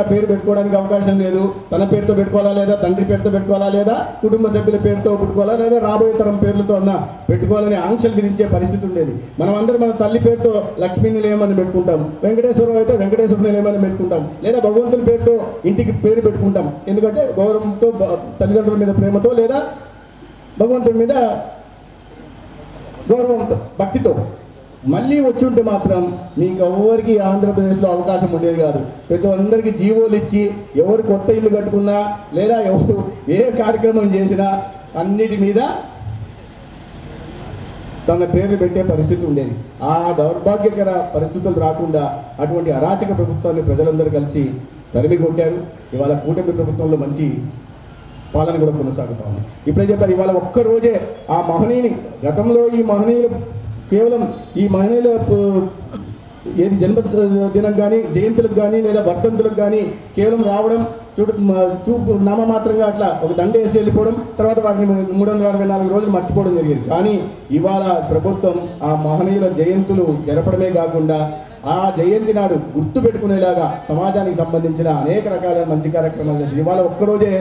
ఆ పేరు పెట్టుకోవడానికి అవకాశం లేదు. తన పేరుతో పెట్టుకోవాలా లేదా, తండ్రి పేరుతో పెట్టుకోవాలా లేదా, కుటుంబ సభ్యుల పేరుతో పెట్టుకోవాలా లేదా, రాబోయే తరం పేర్లతో అన్న పెట్టుకోవాలని ఆంక్షలు విధించే పరిస్థితి ఉండేది. మనం అందరం మన తల్లి పేరుతో లక్ష్మీని లేమని పెట్టుకుంటాం, వెంకటేశ్వరం అయితే వెంకటేశ్వరుని లేమని పెట్టుకుంటాం, లేదా భగవంతుని పేరుతో ఇంటికి పేరు పెట్టుకుంటాం. ఎందుకంటే గౌరవంతో, తల్లిదండ్రుల మీద ప్రేమతో, లేదా భగవంతుని మీద గౌరవంతో, భక్తితో. మళ్ళీ వచ్చి ఉంటే మాత్రం మీకు ఎవరికి ఆంధ్రప్రదేశ్లో అవకాశం ఉండేది కాదు. ప్రతి అందరికీ జీవోలు ఇచ్చి ఎవరు కొత్త ఇల్లు కట్టుకున్నా లేదా ఎవరు ఏ కార్యక్రమం చేసినా అన్నిటి మీద తన పేర్లు పెట్టే పరిస్థితి ఉండేది. ఆ దౌర్భాగ్యకర పరిస్థితులు రాకుండా అటువంటి అరాచక ప్రభుత్వాన్ని ప్రజలందరూ కలిసి తరిమి కొట్టారు. ఇవాళ కూటమి ప్రభుత్వంలో మంచి పాలన కూడా కొనసాగుతా ఉంది. ఇప్పుడే చెప్పారు, ఇవాళ ఒక్కరోజే ఆ మహనీయుని, గతంలో ఈ మహనీయులు కేవలం ఈ మహనీయుల ఏది జన్మదినం కానీ, జయంతులకు కానీ, లేదా వర్ధంతులకు కానీ కేవలం రావడం, చూపు నామమాత్రంగా అట్లా ఒక దండ వేసి వెళ్ళిపోవడం, తర్వాత వాటిని 364 రోజులు మర్చిపోవడం జరిగేది. కానీ ఇవాళ ప్రభుత్వం ఆ మహనీయుల జయంతులు జరపడమే కాకుండా ఆ జయంతి నాడు గుర్తు పెట్టుకునేలాగా సమాజానికి సంబంధించిన అనేక రకాల మంచి కార్యక్రమాలు చేసింది. ఇవాళ ఒక్కరోజే,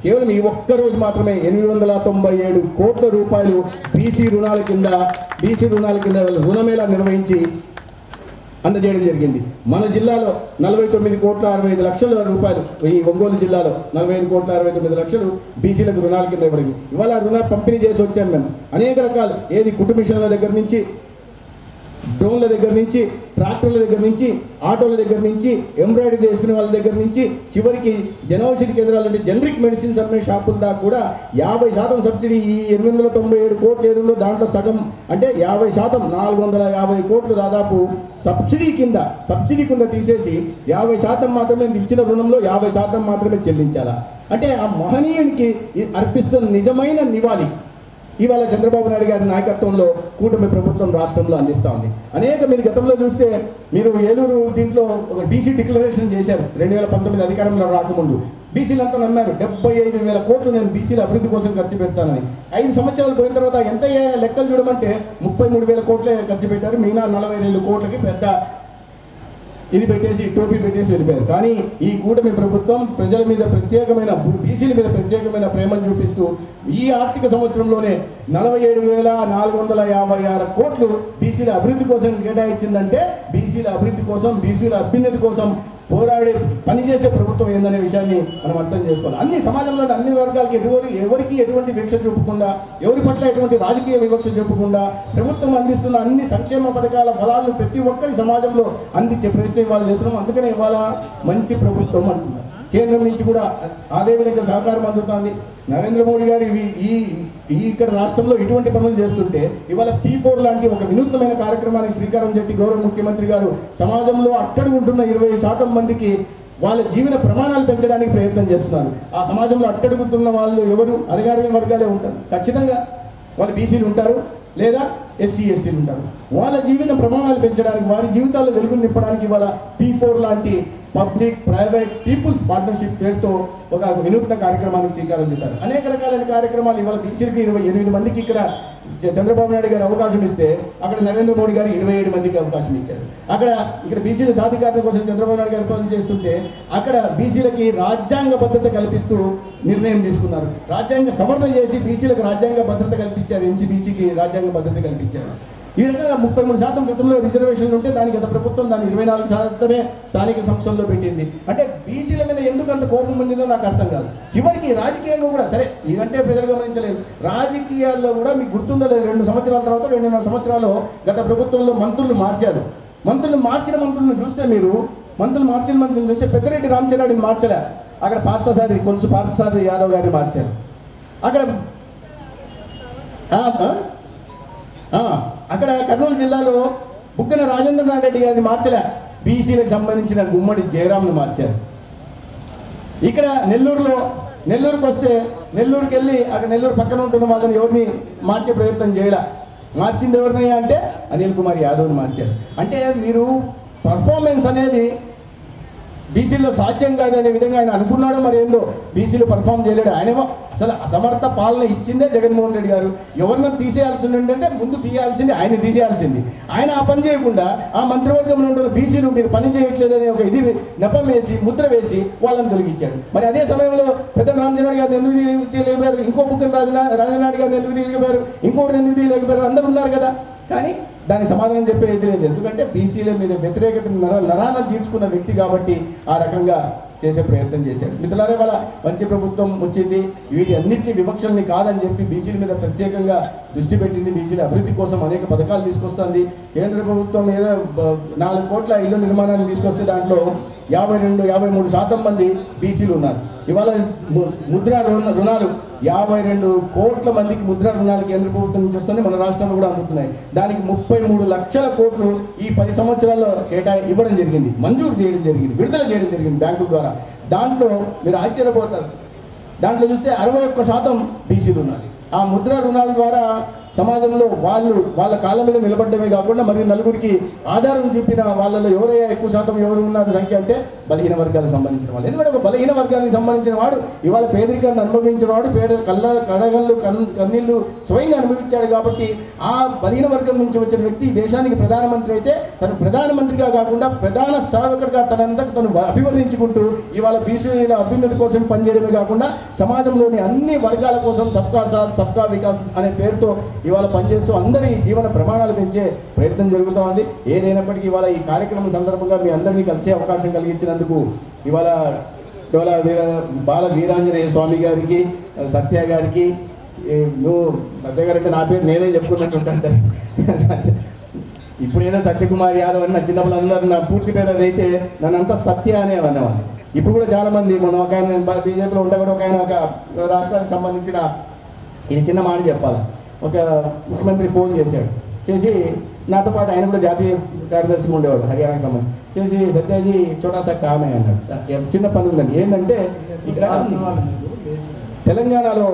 కేవలం ఈ ఒక్కరోజు మాత్రమే 897 కోట్ల రూపాయలు బీసీ రుణాల కింద రుణమేళా నిర్వహించి అందజేయడం జరిగింది. మన జిల్లాలో 49,65,00,000 రూపాయలు, ఈ ఒంగోలు జిల్లాలో 45,69,00,000 బీసీలకు రుణాల కింద ఇవ్వడం. ఇవాళ రుణ పంపిణీ చేసి వచ్చాము మేము. అనేక రకాలు, ఏది కుటుంబ మిషన్ల దగ్గర నుంచి, డ్రోన్ల దగ్గర నుంచి, ట్రాక్టర్ల దగ్గర నుంచి, ఆటోల దగ్గర నుంచి, ఎంబ్రాయిడరీ చేసుకునే వాళ్ళ దగ్గర నుంచి, చివరికి జనౌషధి కేంద్రాలు అంటే జనరిక్ మెడిసిన్స్ అమ్మే షాపుల దాకా కూడా 50% సబ్సిడీ. ఈ 897 కోట్లు ఏదో దాంట్లో సగం అంటే 50%, 450 కోట్లు దాదాపు సబ్సిడీ కింద తీసేసి 50% మాత్రమే ఇచ్చిన రుణంలో 50% మాత్రమే చెల్లించాలా అంటే ఆ మహనీయునికి అర్పిస్తున్న నిజమైన నివాళి ఇవాళ చంద్రబాబు నాయుడు గారి నాయకత్వంలో కూటమి ప్రభుత్వం రాష్ట్రంలో అందిస్తూ ఉంది. మీరు గతంలో చూస్తే మీరు ఏలూరు దీంట్లో ఒక బీసీ డిక్లరేషన్ చేశారు 2019 అధికారంలో రాకముందు. బీసీలంతా నమ్మారు 75,000 కోట్లు నేను బీసీల అభివృద్ధి కోసం ఖర్చు పెడతానని. 5 సంవత్సరాలు పోయిన తర్వాత ఎంత లెక్కలు చూడమంటే 33,000 కోట్లే ఖర్చు పెట్టారు. మిగిలిన 42 కోట్లకి పెద్ద ఇది పెట్టేసి టోపీ పెట్టేసి వెళ్ళిపోయారు. కానీ ఈ కూటమి ప్రభుత్వం ప్రజల మీద ప్రత్యేకమైన, బీసీల మీద ప్రత్యేకమైన ప్రేమను చూపిస్తూ ఈ ఆర్థిక సంవత్సరంలోనే 47,456 కోట్లు బీసీల అభివృద్ధి కోసం కేటాయించిందంటే బీసీల అభివృద్ధి కోసం, బీసీల అభ్యున్నతి కోసం పోరాడే పనిచేసే ప్రభుత్వం ఏందనే విషయాన్ని మనం అర్థం చేసుకోవాలి. అన్ని సమాజంలోని అన్ని వర్గాలకి ఎవరికి ఎటువంటి వివక్ష చూపకుండా, ఎవరి పట్ల ఎటువంటి రాజకీయ వివక్ష చూపకుండా ప్రభుత్వం అందిస్తున్న అన్ని సంక్షేమ పథకాల ఫలాలను ప్రతి ఒక్కరి సమాజంలో అందించే ప్రయత్నం ఇవాళ చేస్తున్నాం. అందుకనే ఇవాళ మంచి ప్రభుత్వం అంటున్నారు. కేంద్రం నుంచి కూడా అదే విధంగా సహకారం అందుతుంది. నరేంద్ర మోడీ గారు ఇక్కడ రాష్ట్రంలో ఇటువంటి పనులు చేస్తుంటే ఇవాళ P4 లాంటి ఒక వినూత్నమైన కార్యక్రమానికి శ్రీకారం చుట్టి గౌరవ ముఖ్యమంత్రి గారు సమాజంలో అట్టడుగుంటున్న 20% మందికి వాళ్ళ జీవన ప్రమాణాలు పెంచడానికి ప్రయత్నం చేస్తున్నారు. ఆ సమాజంలో అట్టడుగుతున్న వాళ్ళు ఎవరు? అణగారిన వర్గాలే ఉంటారు. ఖచ్చితంగా వాళ్ళు బీసీలు ఉంటారు, లేదా SC STలు ఉంటారు. వాళ్ళ జీవన ప్రమాణాలు పెంచడానికి, వారి జీవితాల్లో వెలుగులు నింపడానికి ఇవాళ P4 లాంటి పబ్లిక్ ప్రైవేట్ పీపుల్స్ పార్ట్నర్షిప్ పేరుతో ఒక వినూత్న కార్యక్రమానికి శ్రీకారం చుట్టారు. అనేక రకాలైన కార్యక్రమాలు ఇవాళ బీసీలకి 28 మందికి ఇక్కడ చంద్రబాబు నాయుడు గారు అవకాశం ఇస్తే అక్కడ నరేంద్ర మోడీ గారు 27 మందికి అవకాశం ఇచ్చారు. ఇక్కడ బీసీల సాధికారత కోసం చంద్రబాబు నాయుడు గారు పనులు చేస్తుంటే అక్కడ బీసీలకి రాజ్యాంగ భద్రత కల్పిస్తూ నిర్ణయం తీసుకున్నారు. రాజ్యాంగ సవరణ చేసి బీసీలకు రాజ్యాంగ భద్రత కల్పించారు. NCBCకి రాజ్యాంగ భద్రత కల్పించారు. ఈ రకంగా 33% గతంలో రిజర్వేషన్లు ఉంటే దాని గత ప్రభుత్వం దాన్ని 24% స్థానిక సంస్థల్లో పెట్టింది. అంటే బీసీల మీద ఎందుకు అంత కోపం పొందిందో నాకు అర్థం కాదు. చివరికి రాజకీయంగా కూడా సరే, ఇదంటే ప్రజలు గమనించలేదు. రాజకీయాల్లో కూడా మీకు గుర్తుందో లేదు, 2 సంవత్సరాల తర్వాత 2.5 సంవత్సరాలు గత ప్రభుత్వంలో మంత్రులు మార్చారు. మంత్రులను చూస్తే మీరు మంత్రులు చూస్తే పెద్దిరెడ్డి రామచంద్రారెడ్డిని మార్చలే. అక్కడ పార్థసారథి యాదవ్ గారిని మార్చారు. అక్కడ అక్కడ కర్నూలు జిల్లాలో బుగ్గన రాజేంద్రనాథ్ రెడ్డి గారిని మార్చలే, బీసీలకు సంబంధించిన గుమ్మడి జయరాంను మార్చారు. ఇక్కడ నెల్లూరుకి వస్తే నెల్లూరుకి వెళ్ళి అక్కడ నెల్లూరు పక్కన ఉంటున్న వాళ్ళని ఎవరిని మార్చే ప్రయత్నం చేయలే. మార్చింది ఎవరినయ్యా అంటే అనిల్ కుమార్ యాదవ్ని మార్చారు. అంటే మీరు పర్ఫార్మెన్స్ అనేది బీసీలో సాధ్యం కాదనే విధంగా ఆయన అనుకున్నాడో మరి ఏందో బీసీలు పర్ఫామ్ చేయలేడు. ఆయనేమో అసలు అసమర్థ పాలన ఇచ్చిందే జగన్మోహన్ రెడ్డి గారు. ఎవరినో తీసేయాల్సి ఉందంటే ముందు తీయాల్సింది ఆయన, తీసేయాల్సింది ఆయన. ఆ పని చేయకుండా ఆ మంత్రివర్గంలో ఉంటున్న బీసీలు మీరు పని చేయట్లేదనే ఒక ఇది నెపం వేసి ముద్ర వేసి వాళ్ళని తొలగించాడు. మరి అదే సమయంలో పెద్ద రామచంద్రనాయుడు గారిని ఎందుకు తీయలేకపోయారు, ఇంకో బుగ్గన రాజనాయుడు గారిని ఎందుకు తీయలేకపోయారు, ఇంకోటి ఎందుకు తీయలేకపోయారు, అందరూ ఉన్నారు కదా. కానీ దానికి సమాధానం చెప్పేది లేదు. ఎందుకంటే బీసీల మీద వ్యతిరేకత నరాన తీర్చుకున్న వ్యక్తి కాబట్టి ఆ రకంగా చేసే ప్రయత్నం చేశాడు. మిత్రులారా, వాళ్ళ మంచి ప్రభుత్వం వచ్చింది, వీటి అన్నింటినీ వివక్షల్ని కాదని చెప్పి బీసీల మీద ప్రత్యేకంగా దృష్టి పెట్టింది. బీసీల అభివృద్ధి కోసం అనేక పథకాలు తీసుకొస్తుంది. కేంద్ర ప్రభుత్వం ఏదో 4 కోట్ల ఇళ్ల నిర్మాణాన్ని తీసుకొస్తే దాంట్లో 52-53% మంది బీసీలు ఉన్నారు. ఇవాళ ముద్రా రుణాలు 52 కోట్ల మందికి ముద్రా రుణాలు కేంద్ర ప్రభుత్వం నుంచి వస్తుంది, మన రాష్ట్రంలో కూడా అందుతున్నాయి. దానికి 33 లక్షల కోట్లు ఈ 10 సంవత్సరాల్లో ఇవ్వడం జరిగింది, మంజూరు చేయడం జరిగింది, విడుదల చేయడం జరిగింది బ్యాంకుల ద్వారా. దాంట్లో మీరు ఆశ్చర్యపోతారు, దాంట్లో చూస్తే 61% బీసీలు ఉన్నారు. ఆ ముద్రా రుణాల ద్వారా సమాజంలో వాళ్ళ కాళ్ళ మీద నిలబడమే కాకుండా మరి నలుగురికి ఆధారం చూపిన వాళ్ళలో ఎవరైనా ఎక్కువ శాతం ఎవరు ఉన్నారు సంఖ్య అంటే బలహీన వర్గాలకు సంబంధించిన వాళ్ళు. ఎందుకంటే ఒక బలహీన వర్గానికి సంబంధించిన వాడు ఇవాళ పేదరికాన్ని అనుభవించిన వాడు, కడగళ్ళు కన్నీళ్లు స్వయంగా అనుభవించాడు. కాబట్టి ఆ బలహీన వర్గం నుంచి వచ్చిన వ్యక్తి దేశానికి ప్రధానమంత్రి అయితే తను ప్రధానమంత్రిగా కాకుండా ప్రధాన సేవకుడిగా తనంతకు తను అభివర్ణించుకుంటూ ఇవాళ బీసీల అభ్యున్నతి కోసం పనిచేయడమే కాకుండా సమాజంలోని అన్ని వర్గాల కోసం సబ్కా సాత్ సబ్కా వికాస్ అనే పేరుతో ఇవాళ పనిచేస్తూ అందరి జీవన ప్రమాణాలు పెంచే ప్రయత్నం జరుగుతూ ఉంది. ఏదైనప్పటికీ ఇవాళ ఈ కార్యక్రమం సందర్భంగా మీ అందరినీ కలిసే అవకాశం కలిగించినందుకు ఇవాళ బాల వీరాంజనేయ స్వామి గారికి, సత్య గారికి, నువ్వు సత్య గారు అంటే నా పేరు నేనే చెప్పుకున్నట్టుంటే ఇప్పుడేదో సత్యకుమార్ యాదవ్ అని నా చిన్నపిల్లలందరూ నా పూర్తి పేరు అదైతే నన్నంతా సత్య అనే అనేవాళ్ళు. ఇప్పుడు కూడా చాలామంది మనం ఒక ఆయన బీజేపీలో ఉంటే కూడా ఒక ఆయన ఒక రాష్ట్రానికి సంబంధించిన ఇది చిన్న మాట చెప్పాలి, ఒక ముఖ్యమంత్రి ఫోన్ చేసి నాతో పాటు ఆయన కూడా జాతీయ కార్యదర్శిగా ఉండేవాడు హర్యానాకి సంబంధించి, చేసి సత్యాజీ చోటాసా కామే అన్నాడు. చిన్న పని ఉందండి, ఏంటంటే ఇక్కడ తెలంగాణలో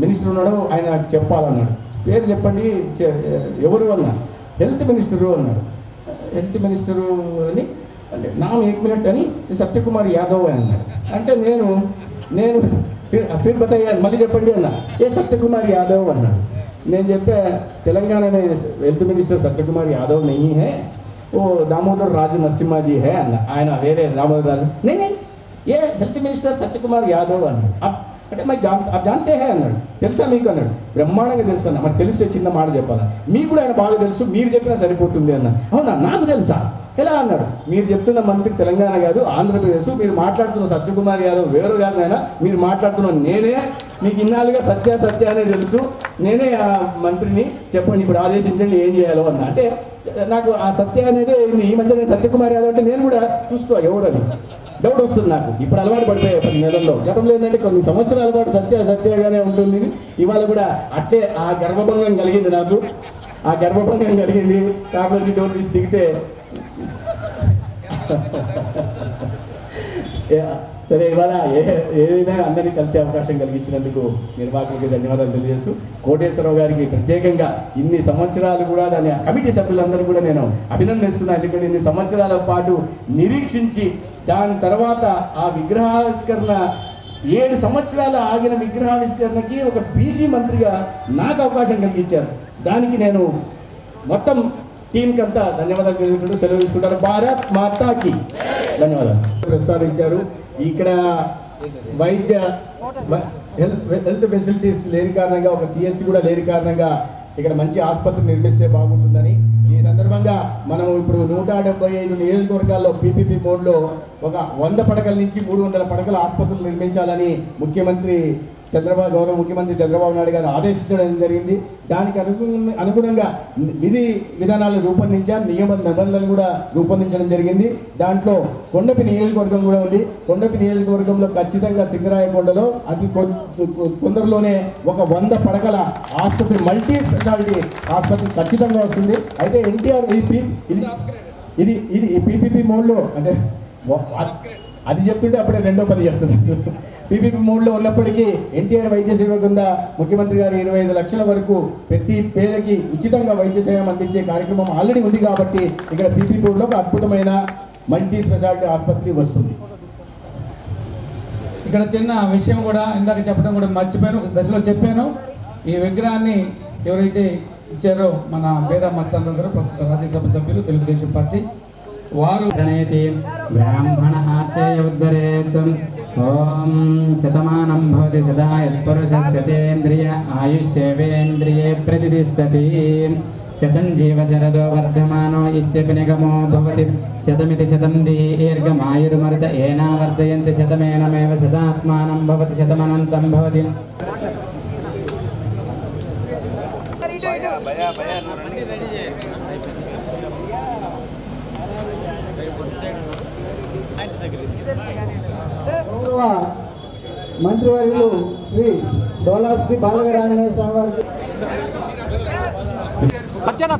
మినిస్టర్ ఉన్నాడు, ఆయన చెప్పాలన్నాడు. పేరు చెప్పండి, ఎవరు అన్నా, హెల్త్ మినిస్టరు అన్నాడు. హెల్త్ మినిస్టరు అని అంటే నామ్ 1 మినిట్ అని సత్యకుమార్ యాదవ్ అని అన్నాడు. అంటే నేను ఫిర్ బతయ్యా మళ్ళీ చెప్పండి అన్నా, ఏ సత్యకుమార్ యాదవ్ అన్నాడు. నేను చెప్పా తెలంగాణ में हेल्थ मिनिस्टर सत्यकुमार यादव नहीं है, वो दामोदर राजू नरसिम्हाजी है అన్న. ఆయన వేరే దామోదర్ రాజు नहीं ये हेल्थ मिनिस्टर सत्यकुमार यादव అన్నాడు. అంటే మరి జాంతే హే అన్నాడు. తెలుసా మీకు అన్నాడు. బ్రహ్మాండంగా తెలుసు అన్న. మరి తెలిస్తే చిన్న మాట చెప్పాలా, మీకు కూడా ఆయన బాగా తెలుసు, మీరు చెప్పినా సరిపోతుంది అన్న. అవునా, నాకు తెలుసా, ఎలా అన్నాడు. మీరు చెప్తున్న మంత్రి తెలంగాణ కాదు ఆంధ్రప్రదేశ్, మీరు మాట్లాడుతున్న సత్యకుమార్ యాదవ్ వేరు కాదు ఆయన, మీరు మాట్లాడుతున్న నేనే, మీకు ఇన్నాళ్ళుగా సత్య అనే తెలుసు, నేనే ఆ మంత్రిని, చెప్పండి ఇప్పుడు ఆదేశించండి ఏం చేయాలో అన్న. అంటే నాకు ఆ సత్య అనేది ఈ మధ్య నేను సత్యకుమార్ యాదవ్ అంటే నేను కూడా చూస్తా ఎవరని డౌట్ వస్తుంది నాకు. ఇప్పుడు అలవాటు పడిపోయాయి 10 నెలల్లో. గతంలో ఏంటంటే కొన్ని సంవత్సరాల పాటు సత్యగానే ఉంటుంది. ఇవాళ కూడా అట్టే ఆ గర్వభంగం కలిగింది నాకు. ఆ గర్వభంగం కలిగింది. కాబట్టి డోర్ తీసి దిగితే సరే, ఇవాళ ఏదైనా అందరినీ కలిసే అవకాశం కలిగించినందుకు నిర్వాహకులకి ధన్యవాదాలు తెలియజేస్తూ కోటేశ్వరరావు గారికి ప్రత్యేకంగా ఇన్ని సంవత్సరాలు కూడా దాని కమిటీ సభ్యులందరూ కూడా నేను అభినందిస్తున్నాను. ఎందుకంటే ఇన్ని సంవత్సరాల పాటు నిరీక్షించి దాని తర్వాత ఆ విగ్రహావిష్కరణ 7 సంవత్సరాలు ఆగిన విగ్రహావిష్కరణకి ఒక బీసీ మంత్రిగా నాకు అవకాశం కలిగించారు. దానికి నేను మొత్తం టీంకి అంతా ధన్యవాదాలు తెలియజేస్తూ సెలవు తీసుకుంటారు. భారత్ మాతాకి ధన్యవాదాలు. ప్రస్తావించారు ఇక్కడ వైద్య హెల్త్ ఫెసిలిటీస్ లేని కారణంగా, ఒక సిఎస్సి కూడా లేని కారణంగా ఇక్కడ మంచి ఆసుపత్రి నిర్మిస్తే బాగుంటుందని ఈ సందర్భంగా మనం ఇప్పుడు 175 నియోజకవర్గాల్లో పీపీపీ మోడ్లో ఒక 100 పడకల నుంచి 300 పడకల ఆసుపత్రులు నిర్మించాలని ముఖ్యమంత్రి గౌరవ ముఖ్యమంత్రి చంద్రబాబు నాయుడు గారు ఆదేశించడం జరిగింది. దానికి అనుగుణంగా విధి విధానాలు రూపొందించాం, నియమ నిబంధనలు కూడా రూపొందించడం జరిగింది. దాంట్లో కొండపి నియోజకవర్గం కూడా ఉంది. కొండపి నియోజకవర్గంలో ఖచ్చితంగా సింగరాయకొండలో అతి కొందరిలోనే ఒక 100 పడకల ఆసుపత్రి, మల్టీ స్పెషాలిటీ ఆసుపత్రి ఖచ్చితంగా వస్తుంది. అయితే ఎన్టీఆర్ ఇది పీపీపీ మోడ్లో, అంటే అది చెప్తుంటే అప్పుడే రెండో పది చెప్తున్నారు. పీపీపీ మోడ్లో ఉన్నప్పటికీ ఎన్టీఆర్ వైద్య సేవ కింద ముఖ్యమంత్రి గారు 25 లక్షల వరకు ప్రతి పేదకి ఉచితంగా వైద్య సేవ అందించే కార్యక్రమం ఆల్రెడీ ఉంది. కాబట్టి ఇక్కడ పీపీపీ మోడ్లో ఒక అద్భుతమైన మల్టీ స్పెషాలిటీ ఆసుపత్రి వస్తుంది. ఇక్కడ చిన్న విషయం కూడా ఇందాక చెప్పడం కూడా మర్చిపోయాను, దశలో చెప్పాను. ఈ విగ్రహాన్ని ఎవరైతే ఇచ్చారో మన బేరా మస్తాన్ గారు, ప్రస్తుత రాజ్యసభ సభ్యులు, తెలుగుదేశం పార్టీ వారు బ్రాహ్మణ ఆశయ ఉద్ధరేత్. ఓం శతమానం భవతి సదా యత్పురుషస్యతేంద్రియ ఆయుష్యేవేంద్రియే ప్రతిష్టతి. శతం జీవ శరదో వర్ధమానో ఇత్యపి నిగమో భవతి. శతమితి శతం దీర్ఘమాయుర్మరుత ఏనా వర్ధయంతి శతమేనమేవ శతాత్మానం భవతి శతమనంతం భవతి. గౌరవ మంత్రివర్యులు శ్రీ డోలా శ్రీ బాలవీరాంజనేయ స్వామి వారికి సజ్జన